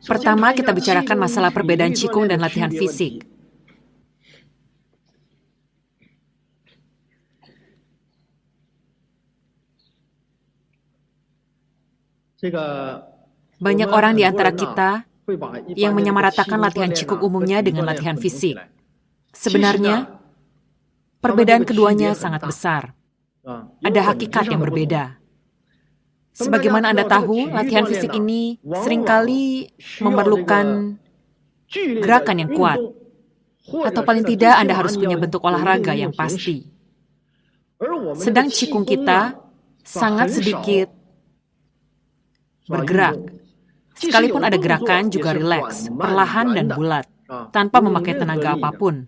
Pertama, kita bicarakan masalah perbedaan Qigong dan latihan fisik. Banyak orang di antara kita yang menyamaratakan latihan Qigong umumnya dengan latihan fisik. Sebenarnya, perbedaan keduanya sangat besar. Ada hakikat yang berbeda. Sebagaimana Anda tahu, latihan fisik ini seringkali memerlukan gerakan yang kuat. Atau paling tidak, Anda harus punya bentuk olahraga yang pasti. Sedang Qigong kita sangat sedikit bergerak. Sekalipun ada gerakan, juga rileks, perlahan dan bulat, tanpa memakai tenaga apapun.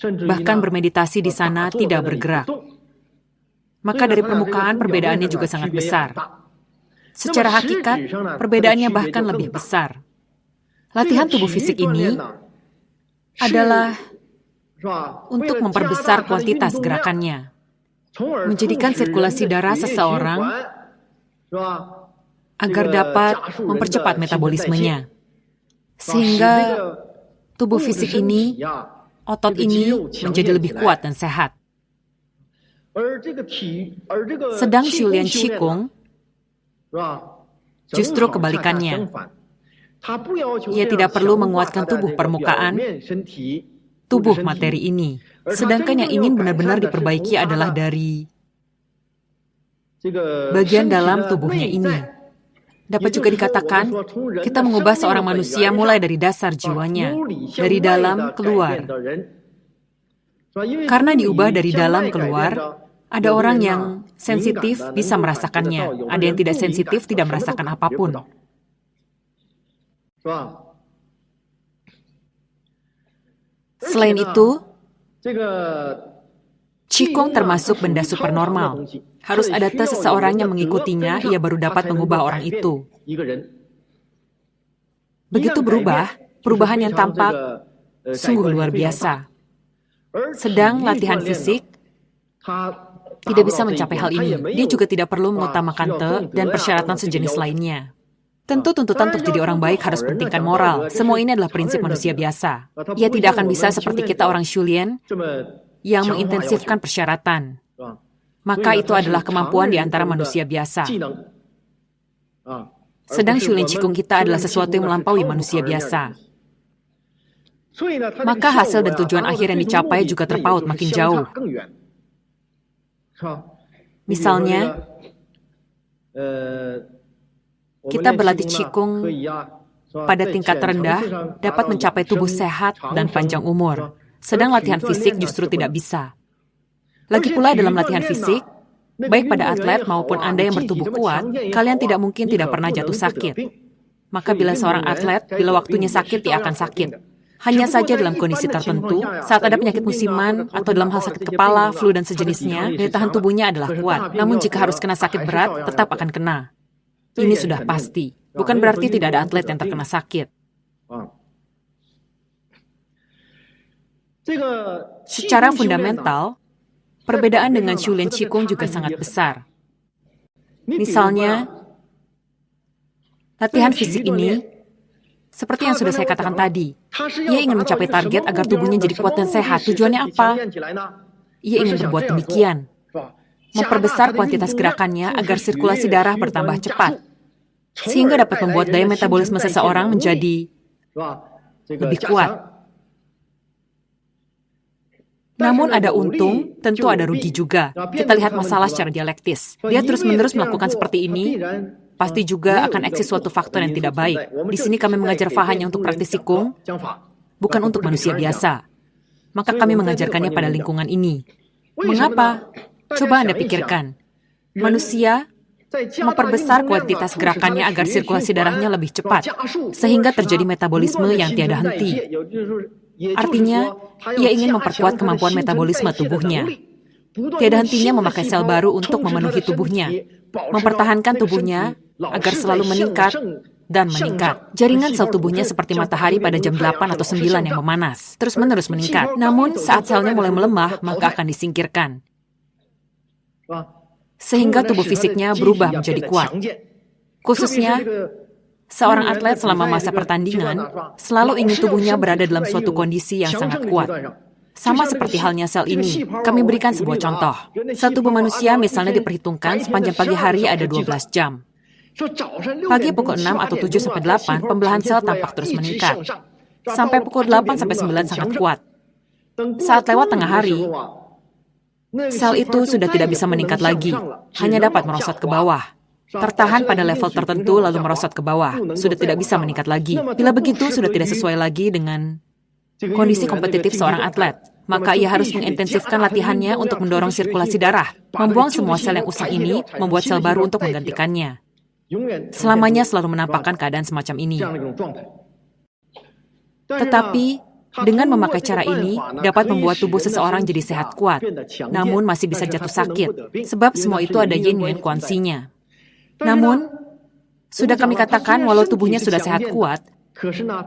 Bahkan bermeditasi di sana tidak bergerak. Maka dari permukaan perbedaannya juga sangat besar. Secara hakikat, perbedaannya bahkan lebih besar. Latihan tubuh fisik ini adalah untuk memperbesar kuantitas gerakannya, menjadikan sirkulasi darah seseorang agar dapat mempercepat metabolismenya. Sehingga tubuh fisik ini, otot ini menjadi lebih kuat dan sehat. Sedang Shulian Qigong justru kebalikannya. Ia tidak perlu menguatkan tubuh permukaan, tubuh materi ini. Sedangkan yang ingin benar-benar diperbaiki adalah dari bagian dalam tubuhnya ini. Dapat juga dikatakan, kita mengubah seorang manusia mulai dari dasar jiwanya, dari dalam keluar. Karena diubah dari dalam keluar, ada orang yang sensitif bisa merasakannya, ada yang tidak sensitif tidak merasakan apapun. Selain itu, Qigong termasuk benda supernormal. Harus ada tes seseorang yang mengikutinya, ia baru dapat mengubah orang itu. Begitu berubah, perubahan yang tampak sungguh luar biasa. Sedang latihan fisik tidak bisa mencapai hal ini. Dia juga tidak perlu mengutamakan te dan persyaratan sejenis lainnya. Tentu tuntutan untuk jadi orang baik harus pentingkan moral. Semua ini adalah prinsip manusia biasa. Ia tidak akan bisa seperti kita orang Shulian yang mengintensifkan persyaratan. Maka itu adalah kemampuan di antara manusia biasa. Sedang Shulian Qigong kita adalah sesuatu yang melampaui manusia biasa. Maka hasil dan tujuan akhir yang dicapai juga terpaut makin jauh. Misalnya, kita berlatih Qigong pada tingkat terendah dapat mencapai tubuh sehat dan panjang umur. Sedang latihan fisik justru tidak bisa. Lagi pula dalam latihan fisik, baik pada atlet maupun Anda yang bertubuh kuat, kalian tidak mungkin tidak pernah jatuh sakit. Maka bila seorang atlet, bila waktunya sakit, dia akan sakit. Hanya saja dalam kondisi tertentu, saat ada penyakit musiman, atau dalam hal sakit kepala, flu, dan sejenisnya, daya tahan tubuhnya adalah kuat. Namun jika harus kena sakit berat, tetap akan kena. Ini sudah pasti. Bukan berarti tidak ada atlet yang terkena sakit. Secara fundamental, perbedaan dengan Shulian Qigong juga sangat besar. Misalnya, latihan fisik ini, seperti yang sudah saya katakan tadi, ia ingin mencapai target agar tubuhnya jadi kuat dan sehat. Tujuannya apa? Ia ingin berbuat demikian. Memperbesar kuantitas gerakannya agar sirkulasi darah bertambah cepat. Sehingga dapat membuat daya metabolisme seseorang menjadi lebih kuat. Namun ada untung, tentu ada rugi juga. Kita lihat masalah secara dialektis. Dia terus-menerus melakukan seperti ini, pasti juga akan eksis suatu faktor yang tidak baik. Di sini kami mengajar Fa hanya untuk praktis Qigong, bukan untuk manusia biasa. Maka kami mengajarkannya pada lingkungan ini. Mengapa? Coba Anda pikirkan. Manusia memperbesar kuantitas gerakannya agar sirkulasi darahnya lebih cepat, sehingga terjadi metabolisme yang tiada henti. Artinya, ia ingin memperkuat kemampuan metabolisme tubuhnya. Tiada hentinya memakai sel baru untuk memenuhi tubuhnya, mempertahankan tubuhnya agar selalu meningkat dan meningkat. Jaringan sel tubuhnya seperti matahari pada jam 8 atau 9 yang memanas, terus-menerus meningkat. Namun, saat selnya mulai melemah, maka akan disingkirkan. Sehingga tubuh fisiknya berubah menjadi kuat. Khususnya, Seorang atlet selama masa pertandingan selalu ingin tubuhnya berada dalam suatu kondisi yang sangat kuat. Sama seperti halnya sel ini, kami berikan sebuah contoh. Sel tubuh manusia misalnya diperhitungkan sepanjang pagi hari ada 12 jam. Pagi pukul 6 atau 7 sampai 8, pembelahan sel tampak terus meningkat. Sampai pukul 8 sampai 9 sangat kuat. Saat lewat tengah hari, sel itu sudah tidak bisa meningkat lagi, hanya dapat merosot ke bawah. Tertahan pada level tertentu lalu merosot ke bawah, sudah tidak bisa meningkat lagi. Bila begitu, sudah tidak sesuai lagi dengan kondisi kompetitif seorang atlet, maka ia harus mengintensifkan latihannya untuk mendorong sirkulasi darah, membuang semua sel yang usang ini, membuat sel baru untuk menggantikannya. Selamanya selalu menampakkan keadaan semacam ini. Tetapi, dengan memakai cara ini, dapat membuat tubuh seseorang jadi sehat kuat, namun masih bisa jatuh sakit, sebab semua itu ada yin-yang kuansinya. Namun, sudah kami katakan walau tubuhnya sudah sehat kuat,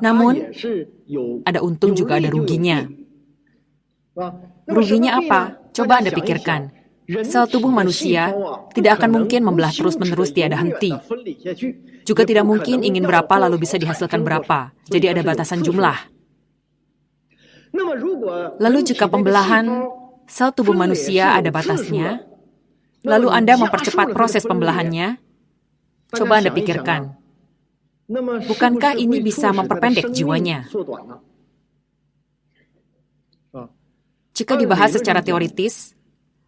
namun ada untung juga ada ruginya. Ruginya apa? Coba Anda pikirkan. Sel tubuh manusia tidak akan mungkin membelah terus-menerus tiada henti. Juga tidak mungkin ingin berapa lalu bisa dihasilkan berapa. Jadi ada batasan jumlah. Lalu jika pembelahan sel tubuh manusia ada batasnya, lalu Anda mempercepat proses pembelahannya, coba Anda pikirkan. Bukankah ini bisa memperpendek jiwanya? Jika dibahas secara teoritis,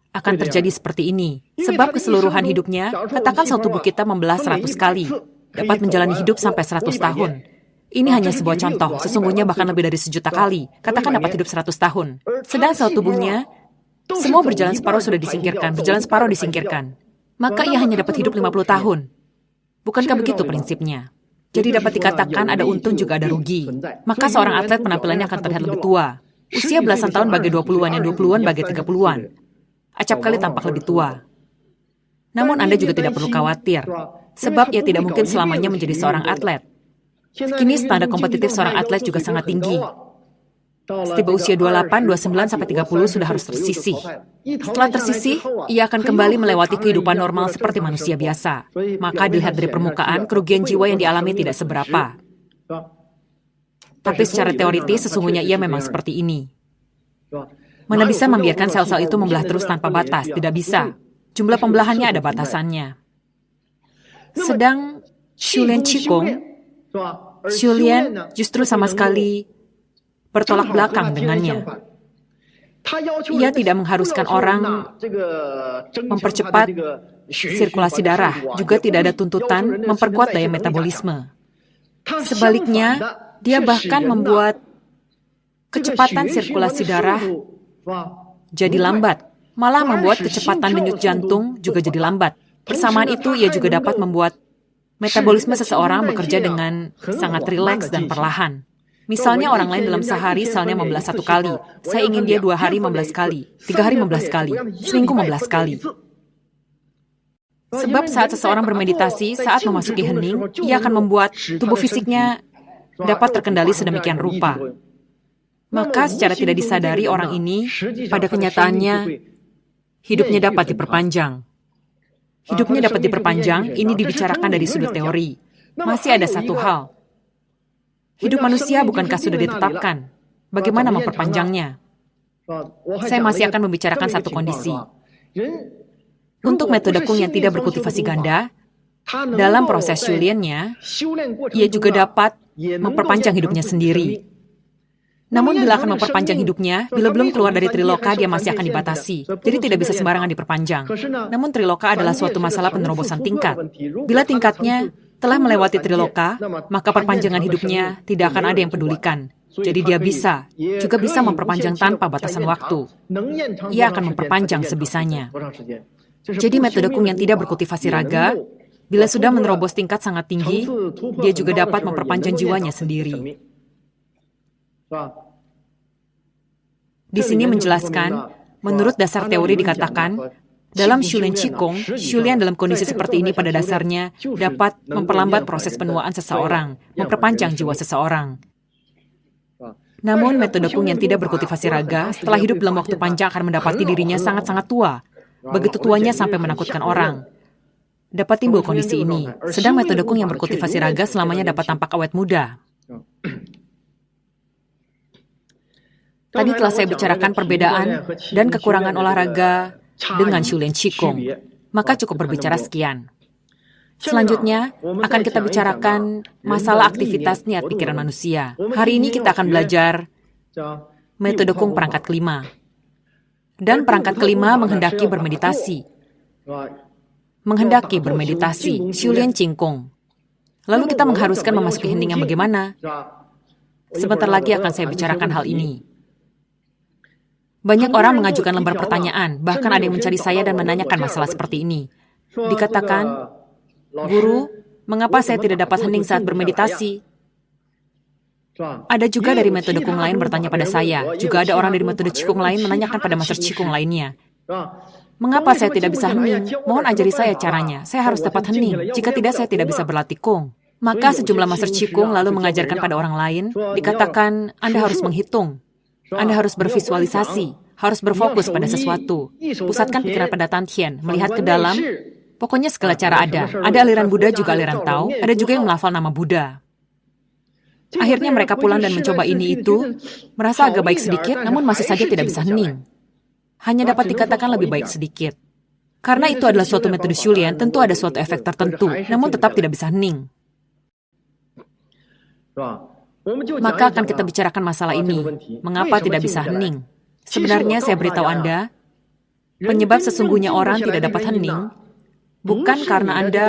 akan terjadi seperti ini. Sebab keseluruhan hidupnya, katakan sel tubuh kita membelah 100 kali, dapat menjalani hidup sampai 100 tahun. Ini hanya sebuah contoh, sesungguhnya bahkan lebih dari 1.000.000 kali. Katakan dapat hidup 100 tahun. Sedang sel tubuhnya, semua berjalan separuh sudah disingkirkan, berjalan separuh disingkirkan. Maka ia hanya dapat hidup 50 tahun. Bukankah begitu prinsipnya? Jadi dapat dikatakan ada untung juga ada rugi. Maka seorang atlet penampilannya akan terlihat lebih tua. Usia belasan tahun bagai 20-an, yang 20-an bagai 30-an. Acap kali tampak lebih tua. Namun Anda juga tidak perlu khawatir, sebab ia tidak mungkin selamanya menjadi seorang atlet. Kini standar kompetitif seorang atlet juga sangat tinggi. Setiba usia 28, 29, sampai 30 sudah harus tersisih. Setelah tersisih, ia akan kembali melewati kehidupan normal seperti manusia biasa. Maka dilihat dari permukaan, kerugian jiwa yang dialami tidak seberapa. Tapi secara teoritis, sesungguhnya ia memang seperti ini. Mana bisa membiarkan sel-sel itu membelah terus tanpa batas? Tidak bisa. Jumlah pembelahannya ada batasannya. Sedang Shulian Qigong, Shulian justru sama sekali bertolak belakang dengannya. Ia tidak mengharuskan orang mempercepat sirkulasi darah, juga tidak ada tuntutan memperkuat daya metabolisme. Sebaliknya, dia bahkan membuat kecepatan sirkulasi darah jadi lambat, malah membuat kecepatan denyut jantung juga jadi lambat. Bersamaan itu, ia juga dapat membuat metabolisme seseorang bekerja dengan sangat rileks dan perlahan. Misalnya orang lain dalam sehari selnya membelah 1 kali. Saya ingin dia 2 hari membelah sekali, 3 hari membelah sekali, seminggu membelah sekali. Sebab saat seseorang bermeditasi, saat memasuki hening, ia akan membuat tubuh fisiknya dapat terkendali sedemikian rupa. Maka secara tidak disadari orang ini, pada kenyataannya, hidupnya dapat diperpanjang. Hidupnya dapat diperpanjang, ini dibicarakan dari sudut teori. Masih ada satu hal. Hidup manusia bukankah sudah ditetapkan? Bagaimana memperpanjangnya? Saya masih akan membicarakan satu kondisi. Untuk metode Kung yang tidak berkultivasi ganda, dalam proses Shulian-nya, ia juga dapat memperpanjang hidupnya sendiri. Namun bila akan memperpanjang hidupnya, bila belum keluar dari Triloka, dia masih akan dibatasi. Jadi tidak bisa sembarangan diperpanjang. Namun Triloka adalah suatu masalah penerobosan tingkat. Bila tingkatnya telah melewati Triloka, maka perpanjangan hidupnya tidak akan ada yang pedulikan. Jadi dia juga bisa memperpanjang tanpa batasan waktu. Ia akan memperpanjang sebisanya. Jadi metode Kung yang tidak berkultivasi raga, bila sudah menerobos tingkat sangat tinggi, dia juga dapat memperpanjang jiwanya sendiri. Di sini menjelaskan, menurut dasar teori dikatakan, dalam Shulian Qigong, Shulian dalam kondisi seperti ini pada dasarnya dapat memperlambat proses penuaan seseorang, memperpanjang jiwa seseorang. Namun metode Kung yang tidak berkultivasi raga, setelah hidup dalam waktu panjang akan mendapati dirinya sangat-sangat tua. Begitu tuanya sampai menakutkan orang. dapat timbul kondisi ini. Sedang metode Kung yang berkultivasi raga selamanya dapat tampak awet muda. Tadi telah saya bicarakan perbedaan dan kekurangan olahraga dengan Shulien Qigong. Maka cukup berbicara sekian. Selanjutnya, akan kita bicarakan masalah aktivitas niat pikiran manusia. Hari ini kita akan belajar metode Kung perangkat kelima. Dan perangkat kelima menghendaki bermeditasi. Menghendaki bermeditasi, Shulien Qigong. Lalu kita mengharuskan memasuki hening yang bagaimana? Sebentar lagi akan saya bicarakan hal ini. Banyak orang mengajukan lembar pertanyaan, bahkan ada yang mencari saya dan menanyakan masalah seperti ini. Dikatakan, "Guru, mengapa saya tidak dapat hening saat bermeditasi?" Ada juga dari metode Kung lain bertanya pada saya. Juga ada orang dari metode Qigong lain menanyakan pada master Qigong lainnya. "Mengapa saya tidak bisa hening? Mohon ajari saya caranya. Saya harus dapat hening. Jika tidak, saya tidak bisa berlatih Kung." Maka sejumlah master Qigong lalu mengajarkan pada orang lain, dikatakan, Anda harus menghitung. Anda harus bervisualisasi, harus berfokus pada sesuatu. Pusatkan pikiran pada Tantien, melihat ke dalam. Pokoknya segala cara ada. Ada aliran Buddha juga aliran Tao, ada juga yang melafal nama Buddha. Akhirnya mereka pulang dan mencoba ini itu, merasa agak baik sedikit, namun masih saja tidak bisa hening. Hanya dapat dikatakan lebih baik sedikit. Karena itu adalah suatu metode Shulien, tentu ada suatu efek tertentu, namun tetap tidak bisa hening. Maka akan kita bicarakan masalah ini. Mengapa tidak bisa hening? Sebenarnya saya beritahu Anda, penyebab sesungguhnya orang tidak dapat hening, bukan karena Anda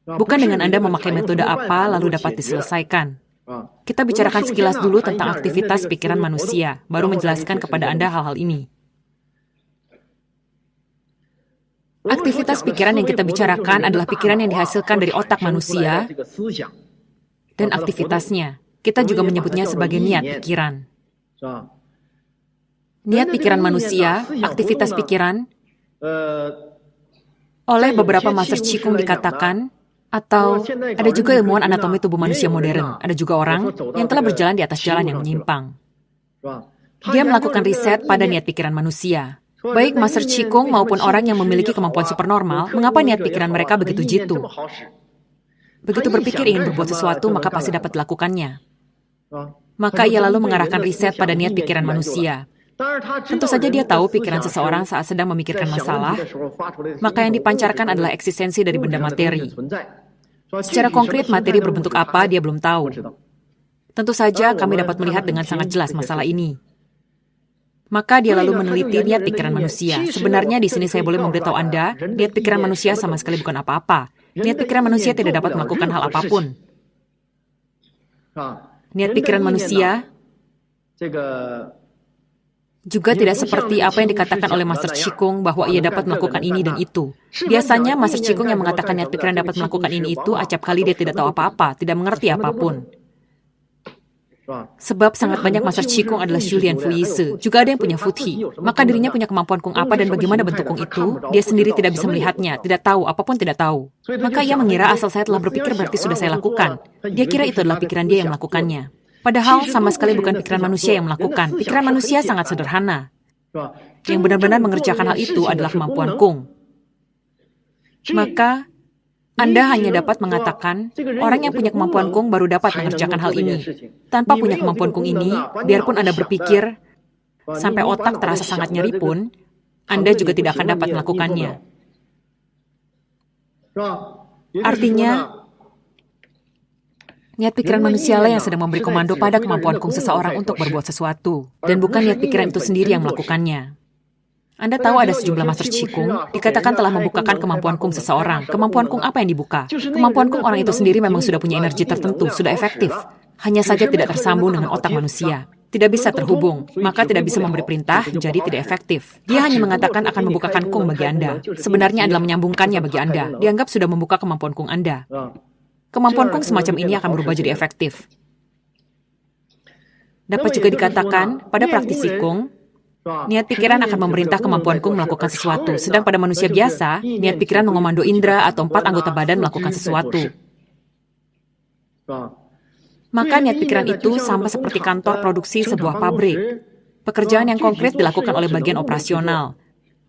bukan dengan Anda memakai metode apa lalu dapat diselesaikan. Kita bicarakan sekilas dulu tentang aktivitas pikiran manusia, baru menjelaskan kepada Anda hal-hal ini. Aktivitas pikiran yang kita bicarakan adalah pikiran yang dihasilkan dari otak manusia dan aktivitasnya. Kita juga menyebutnya sebagai niat pikiran. Niat pikiran manusia, aktivitas pikiran, oleh beberapa master Qigong dikatakan, atau ada juga ilmuwan anatomi tubuh manusia modern, ada juga orang yang telah berjalan di atas jalan yang menyimpang. Dia melakukan riset pada niat pikiran manusia. Baik master Qigong maupun orang yang memiliki kemampuan supernormal, mengapa niat pikiran mereka begitu jitu? Begitu berpikir ingin berbuat sesuatu, maka pasti dapat dilakukannya. Maka ia lalu mengarahkan riset pada niat pikiran manusia. Tentu saja dia tahu pikiran seseorang saat sedang memikirkan masalah, maka yang dipancarkan adalah eksistensi dari benda materi. Secara konkret, materi berbentuk apa, dia belum tahu. Tentu saja kami dapat melihat dengan sangat jelas masalah ini. Maka dia lalu meneliti niat pikiran manusia. Sebenarnya di sini saya boleh memberitahu Anda, niat pikiran manusia sama sekali bukan apa-apa. Niat pikiran manusia tidak dapat melakukan hal apapun. Niat pikiran manusia juga tidak seperti apa yang dikatakan oleh master Qigong bahwa ia dapat melakukan ini dan itu. Biasanya master Qigong yang mengatakan niat pikiran dapat melakukan ini itu, acap kali dia tidak tahu apa-apa, tidak mengerti apapun. Sebab sangat banyak master Qigong adalah Shulien Fuyise. Juga ada yang punya Futhi. Maka dirinya punya kemampuan Kung apa dan bagaimana bentuk Kung itu, dia sendiri tidak bisa melihatnya, tidak tahu, apapun tidak tahu. Maka ia mengira asal saya telah berpikir berarti sudah saya lakukan. Dia kira itu adalah pikiran dia yang melakukannya. Padahal sama sekali bukan pikiran manusia yang melakukan. Pikiran manusia sangat sederhana. Yang benar-benar mengerjakan hal itu adalah kemampuan Kung. Maka Anda hanya dapat mengatakan, orang yang punya kemampuan Kung baru dapat mengerjakan hal ini. Tanpa punya kemampuan Kung ini, biarpun Anda berpikir, sampai otak terasa sangat nyeri pun, Anda juga tidak akan dapat melakukannya. Artinya, niat pikiran manusialah yang sedang memberi komando pada kemampuan Kung seseorang untuk berbuat sesuatu, dan bukan niat pikiran itu sendiri yang melakukannya. Anda tahu ada sejumlah master Qigong dikatakan telah membukakan kemampuan Kung seseorang. Kemampuan Kung apa yang dibuka? Kemampuan Kung orang itu sendiri memang sudah punya energi tertentu, sudah efektif. Hanya saja tidak tersambung dengan otak manusia. Tidak bisa terhubung, maka tidak bisa memberi perintah, jadi tidak efektif. Dia hanya mengatakan akan membukakan Kung bagi Anda. Sebenarnya adalah menyambungkannya bagi Anda. Dianggap sudah membuka kemampuan Kung Anda. Kemampuan Kung semacam ini akan berubah jadi efektif. Dapat juga dikatakan, pada praktisi Kung, niat pikiran akan memerintah kemampuan Kung melakukan sesuatu, sedang pada manusia biasa, niat pikiran mengomando indera atau 4 anggota badan melakukan sesuatu. Maka niat pikiran itu sama seperti kantor produksi sebuah pabrik. Pekerjaan yang konkret dilakukan oleh bagian operasional,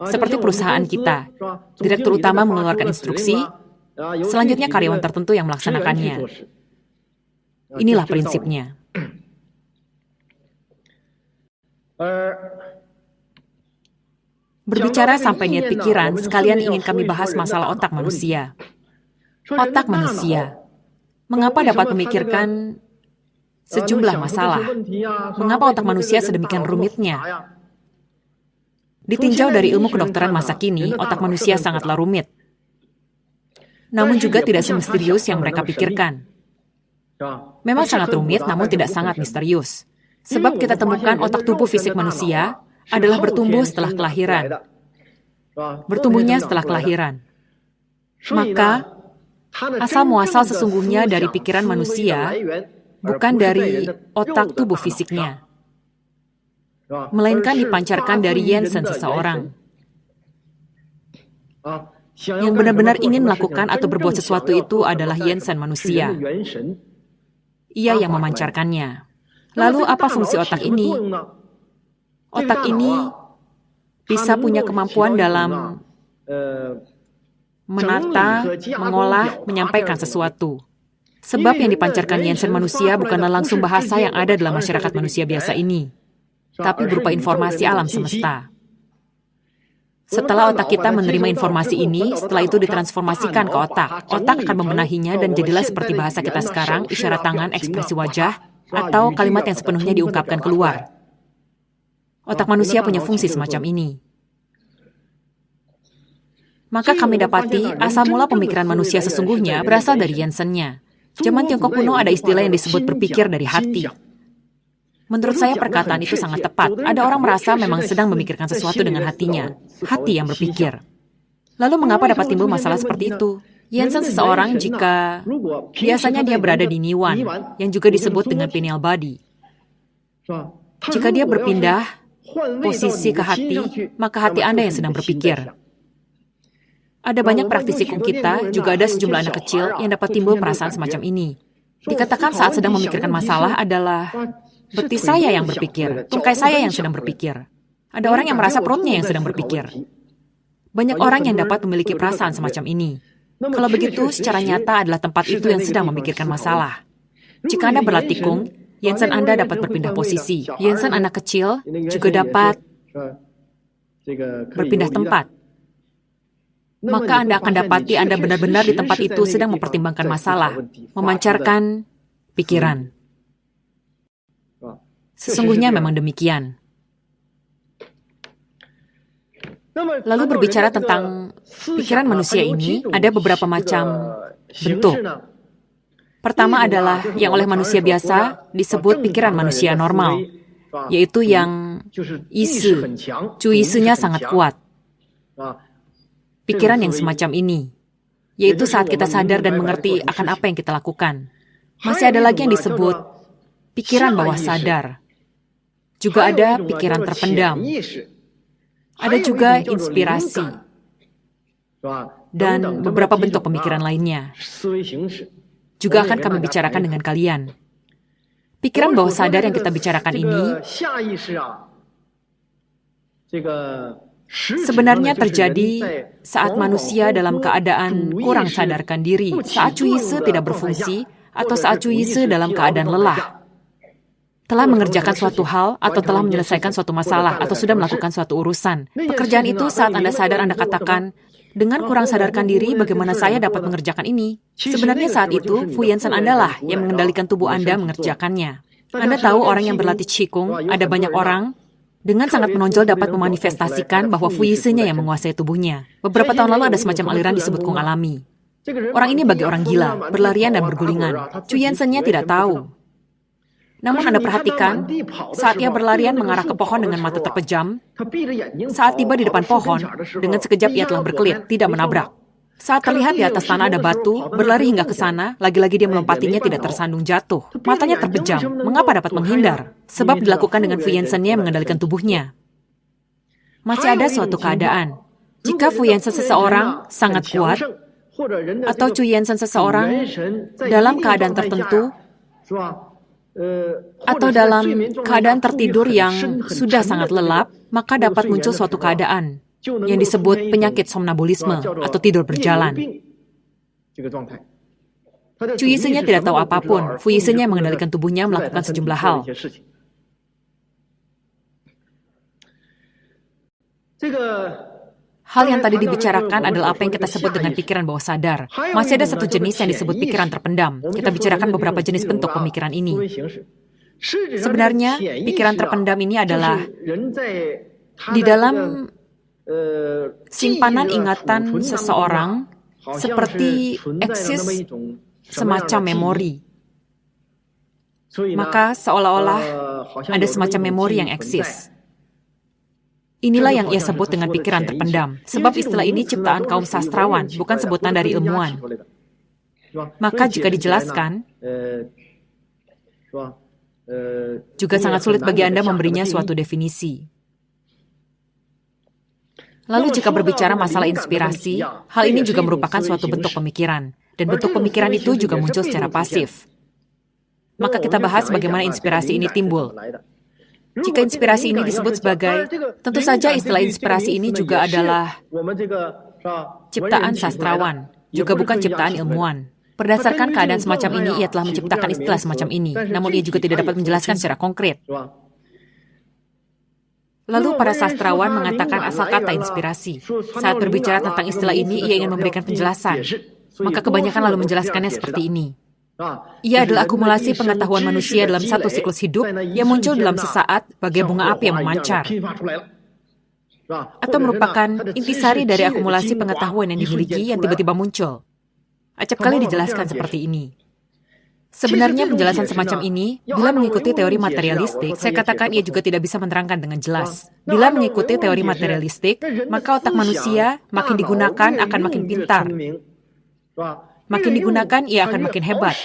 seperti perusahaan kita. Direktur utama mengeluarkan instruksi, selanjutnya karyawan tertentu yang melaksanakannya. Inilah prinsipnya. Berbicara sampai niat pikiran, sekalian ingin kami bahas masalah otak manusia. Otak manusia. Mengapa dapat memikirkan sejumlah masalah? Mengapa otak manusia sedemikian rumitnya? Ditinjau dari ilmu kedokteran masa kini, otak manusia sangatlah rumit. Namun juga tidak semisterius yang mereka pikirkan. Memang sangat rumit, namun tidak sangat misterius. Sebab kita temukan otak tubuh fisik manusia adalah bertumbuh setelah kelahiran. Bertumbuhnya setelah kelahiran. Maka, asal-muasal sesungguhnya dari pikiran manusia bukan dari otak tubuh fisiknya, melainkan dipancarkan dari Jensen seseorang yang benar-benar ingin melakukan atau berbuat sesuatu. Itu adalah Jensen manusia. Ia yang memancarkannya. Lalu apa fungsi otak ini? Otak ini bisa punya kemampuan dalam menata, mengolah, menyampaikan sesuatu. Sebab yang dipancarkan Jensen manusia bukanlah langsung bahasa yang ada dalam masyarakat manusia biasa ini, tapi berupa informasi alam semesta. Setelah otak kita menerima informasi ini, setelah itu ditransformasikan ke otak. Otak akan membenahinya dan jadilah seperti bahasa kita sekarang, isyarat tangan, ekspresi wajah, atau kalimat yang sepenuhnya diungkapkan keluar. Otak manusia punya fungsi semacam ini. Maka kami dapati asal mula pemikiran manusia sesungguhnya berasal dari Jensennya. Zaman Tiongkok kuno ada istilah yang disebut berpikir dari hati. Menurut saya perkataan itu sangat tepat. Ada orang merasa memang sedang memikirkan sesuatu dengan hatinya. Hati yang berpikir. Lalu mengapa dapat timbul masalah seperti itu? Jensen seseorang jika biasanya dia berada di Niwan, yang juga disebut dengan pineal body. Jika dia berpindah posisi ke hati, maka hati Anda yang sedang berpikir. Ada banyak praktisi hukum kita, juga ada sejumlah anak kecil yang dapat timbul perasaan semacam ini. Dikatakan saat sedang memikirkan masalah adalah betis saya yang berpikir, tungkai saya yang sedang berpikir. Ada orang yang merasa perutnya yang sedang berpikir. Banyak orang yang dapat memiliki perasaan semacam ini. Kalau begitu, secara nyata adalah tempat itu yang sedang memikirkan masalah. Jika Anda berlatih kung, Jensen Anda dapat berpindah posisi. Jensen anak kecil juga dapat berpindah tempat. Maka Anda akan dapati Anda benar-benar di tempat itu sedang mempertimbangkan masalah, memancarkan pikiran. Sesungguhnya memang demikian. Lalu berbicara tentang pikiran manusia ini, ada beberapa macam bentuk. Pertama adalah yang oleh manusia biasa disebut pikiran manusia normal, yaitu yang isi, cuisunya sangat kuat. Pikiran yang semacam ini, yaitu saat kita sadar dan mengerti akan apa yang kita lakukan. Masih ada lagi yang disebut pikiran bawah sadar. Juga ada pikiran terpendam. Ada juga inspirasi. Dan beberapa bentuk pemikiran lainnya. Juga akan kami bicarakan dengan kalian. Pikiran bawah sadar yang kita bicarakan ini sebenarnya terjadi saat manusia dalam keadaan kurang sadarkan diri, saat cuise tidak berfungsi, atau saat cuise dalam keadaan lelah. Telah mengerjakan suatu hal, atau telah menyelesaikan suatu masalah, atau sudah melakukan suatu urusan. Pekerjaan itu saat Anda sadar, Anda katakan, dengan kurang sadarkan diri, bagaimana saya dapat mengerjakan ini? Sebenarnya saat itu, Fu Jensen Anda lah yang mengendalikan tubuh Anda mengerjakannya. Anda tahu orang yang berlatih Qigong, ada banyak orang dengan sangat menonjol dapat memanifestasikan bahwa Fu Yisenya yang menguasai tubuhnya. Beberapa tahun lalu ada semacam aliran disebut Kung alami. Orang ini bagi orang gila, berlarian dan bergulingan. Chu Jensennya tidak tahu. Namun Anda perhatikan, saat ia berlarian mengarah ke pohon dengan mata terpejam, saat tiba di depan pohon, dengan sekejap ia telah berkelit, tidak menabrak. Saat terlihat di atas tanah ada batu, berlari hingga ke sana, lagi-lagi dia melompatinya tidak tersandung jatuh. Matanya terpejam. Mengapa dapat menghindar? Sebab dilakukan dengan Fu Jensennya yang mengendalikan tubuhnya. Masih ada suatu keadaan. Jika Fu Jensen seseorang sangat kuat, atau Chu Jensen seseorang dalam keadaan tertentu atau dalam keadaan tertidur yang sudah sangat lelap, maka dapat muncul suatu keadaan yang disebut penyakit somnambulisme atau tidur berjalan. Chu Yise-nya tidak tahu apapun. Fu Yise-nya mengendalikan tubuhnya melakukan sejumlah hal. Hal yang tadi dibicarakan adalah apa yang kita sebut dengan pikiran bawah sadar. Masih ada satu jenis yang disebut pikiran terpendam. Kita bicarakan beberapa jenis bentuk pemikiran ini. Sebenarnya, pikiran terpendam ini adalah di dalam simpanan ingatan seseorang seperti eksis semacam memori. Maka seolah-olah ada semacam memori yang eksis. Inilah yang ia sebut dengan pikiran terpendam. Sebab istilah ini ciptaan kaum sastrawan, bukan sebutan dari ilmuwan. Maka jika dijelaskan, juga sangat sulit bagi Anda memberinya suatu definisi. Lalu jika berbicara masalah inspirasi, hal ini juga merupakan suatu bentuk pemikiran. Dan bentuk pemikiran itu juga muncul secara pasif. Maka kita bahas bagaimana inspirasi ini timbul. Jika inspirasi ini disebut sebagai, tentu saja istilah inspirasi ini juga adalah ciptaan sastrawan, juga bukan ciptaan ilmuwan. Berdasarkan keadaan semacam ini, ia telah menciptakan istilah semacam ini, namun ia juga tidak dapat menjelaskan secara konkret. Lalu para sastrawan mengatakan asal kata inspirasi. Saat berbicara tentang istilah ini, ia ingin memberikan penjelasan. Maka kebanyakan lalu menjelaskannya seperti ini. Ia adalah akumulasi pengetahuan manusia dalam satu siklus hidup yang muncul dalam sesaat bagai bunga api yang memancar. Atau merupakan intisari dari akumulasi pengetahuan yang dimiliki yang tiba-tiba muncul. Acap kali dijelaskan seperti ini. Sebenarnya penjelasan semacam ini, bila mengikuti teori materialistik, saya katakan ia juga tidak bisa menerangkan dengan jelas. Bila mengikuti teori materialistik, maka otak manusia makin digunakan akan makin pintar. Makin digunakan, ia akan makin hebat.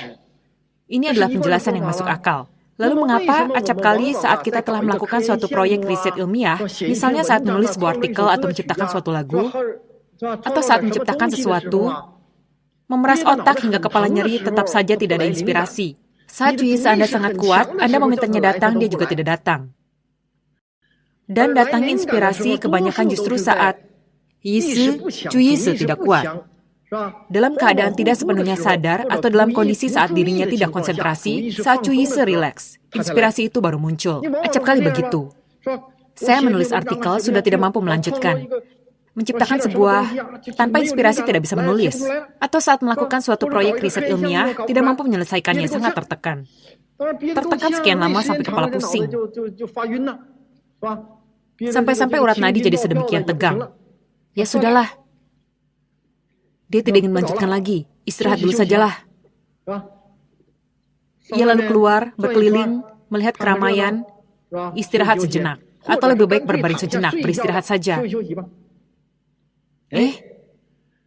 Ini adalah penjelasan yang masuk akal. Lalu mengapa acap kali saat kita telah melakukan suatu proyek riset ilmiah, misalnya saat menulis sebuah artikel atau menciptakan suatu lagu, atau saat menciptakan sesuatu, memeras otak hingga kepala nyeri tetap saja tidak ada inspirasi. Saat Chu Yise Anda sangat kuat, Anda memintanya datang, dia juga tidak datang. Dan datangnya inspirasi kebanyakan justru saat Chu Yise tidak kuat. Dalam keadaan tidak sepenuhnya sadar atau dalam kondisi saat dirinya tidak konsentrasi, saat Chu Yise rileks, inspirasi itu baru muncul. Acap kali begitu. Saya menulis artikel sudah tidak mampu melanjutkan. Menciptakan sebuah tanpa inspirasi tidak bisa menulis. Atau saat melakukan suatu proyek riset ilmiah, tidak mampu menyelesaikannya, sangat tertekan. Tertekan sekian lama sampai kepala pusing. Sampai-sampai urat nadi jadi sedemikian tegang. Ya sudahlah. Dia tidak ingin melanjutkan lagi. Istirahat dulu sajalah. Ia lalu keluar, berkeliling, melihat keramaian, istirahat sejenak. Atau lebih baik berbaring sejenak, beristirahat saja.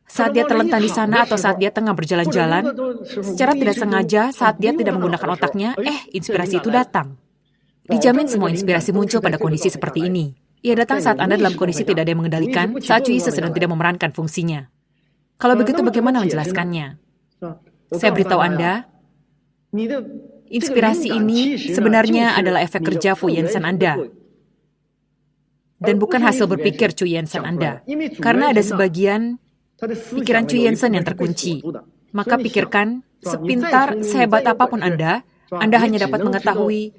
Saat dia terlentang di sana atau saat dia tengah berjalan-jalan, secara tidak sengaja saat dia tidak menggunakan otaknya, inspirasi itu datang. Dijamin semua inspirasi muncul pada kondisi seperti ini. Ia datang saat Anda dalam kondisi tidak ada yang mengendalikan, saat Chu Yise sedang tidak memerankan fungsinya. Kalau begitu bagaimana menjelaskannya? Saya beritahu Anda, inspirasi ini sebenarnya adalah efek kerja Fu Yansan Anda. Dan bukan hasil berpikir Chu Yansan Anda. Karena ada sebagian pikiran Chu Yansan yang terkunci. Maka pikirkan, sepintar, sehebat apapun Anda hanya dapat mengetahui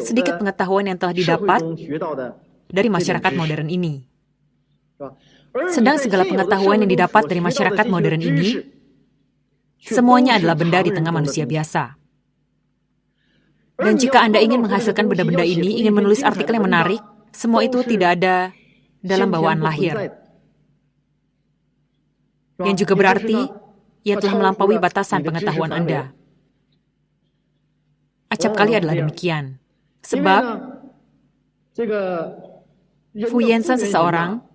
sedikit pengetahuan yang telah didapat dari masyarakat modern ini. Sedang segala pengetahuan yang didapat dari masyarakat modern ini, semuanya adalah benda di tengah manusia biasa. Dan jika Anda ingin menghasilkan benda-benda ini, ingin menulis artikel yang menarik, semua itu tidak ada dalam bawaan lahir. Yang juga berarti, ia telah melampaui batasan pengetahuan Anda. Acap kali adalah demikian. Sebab, Fu Yansan seseorang,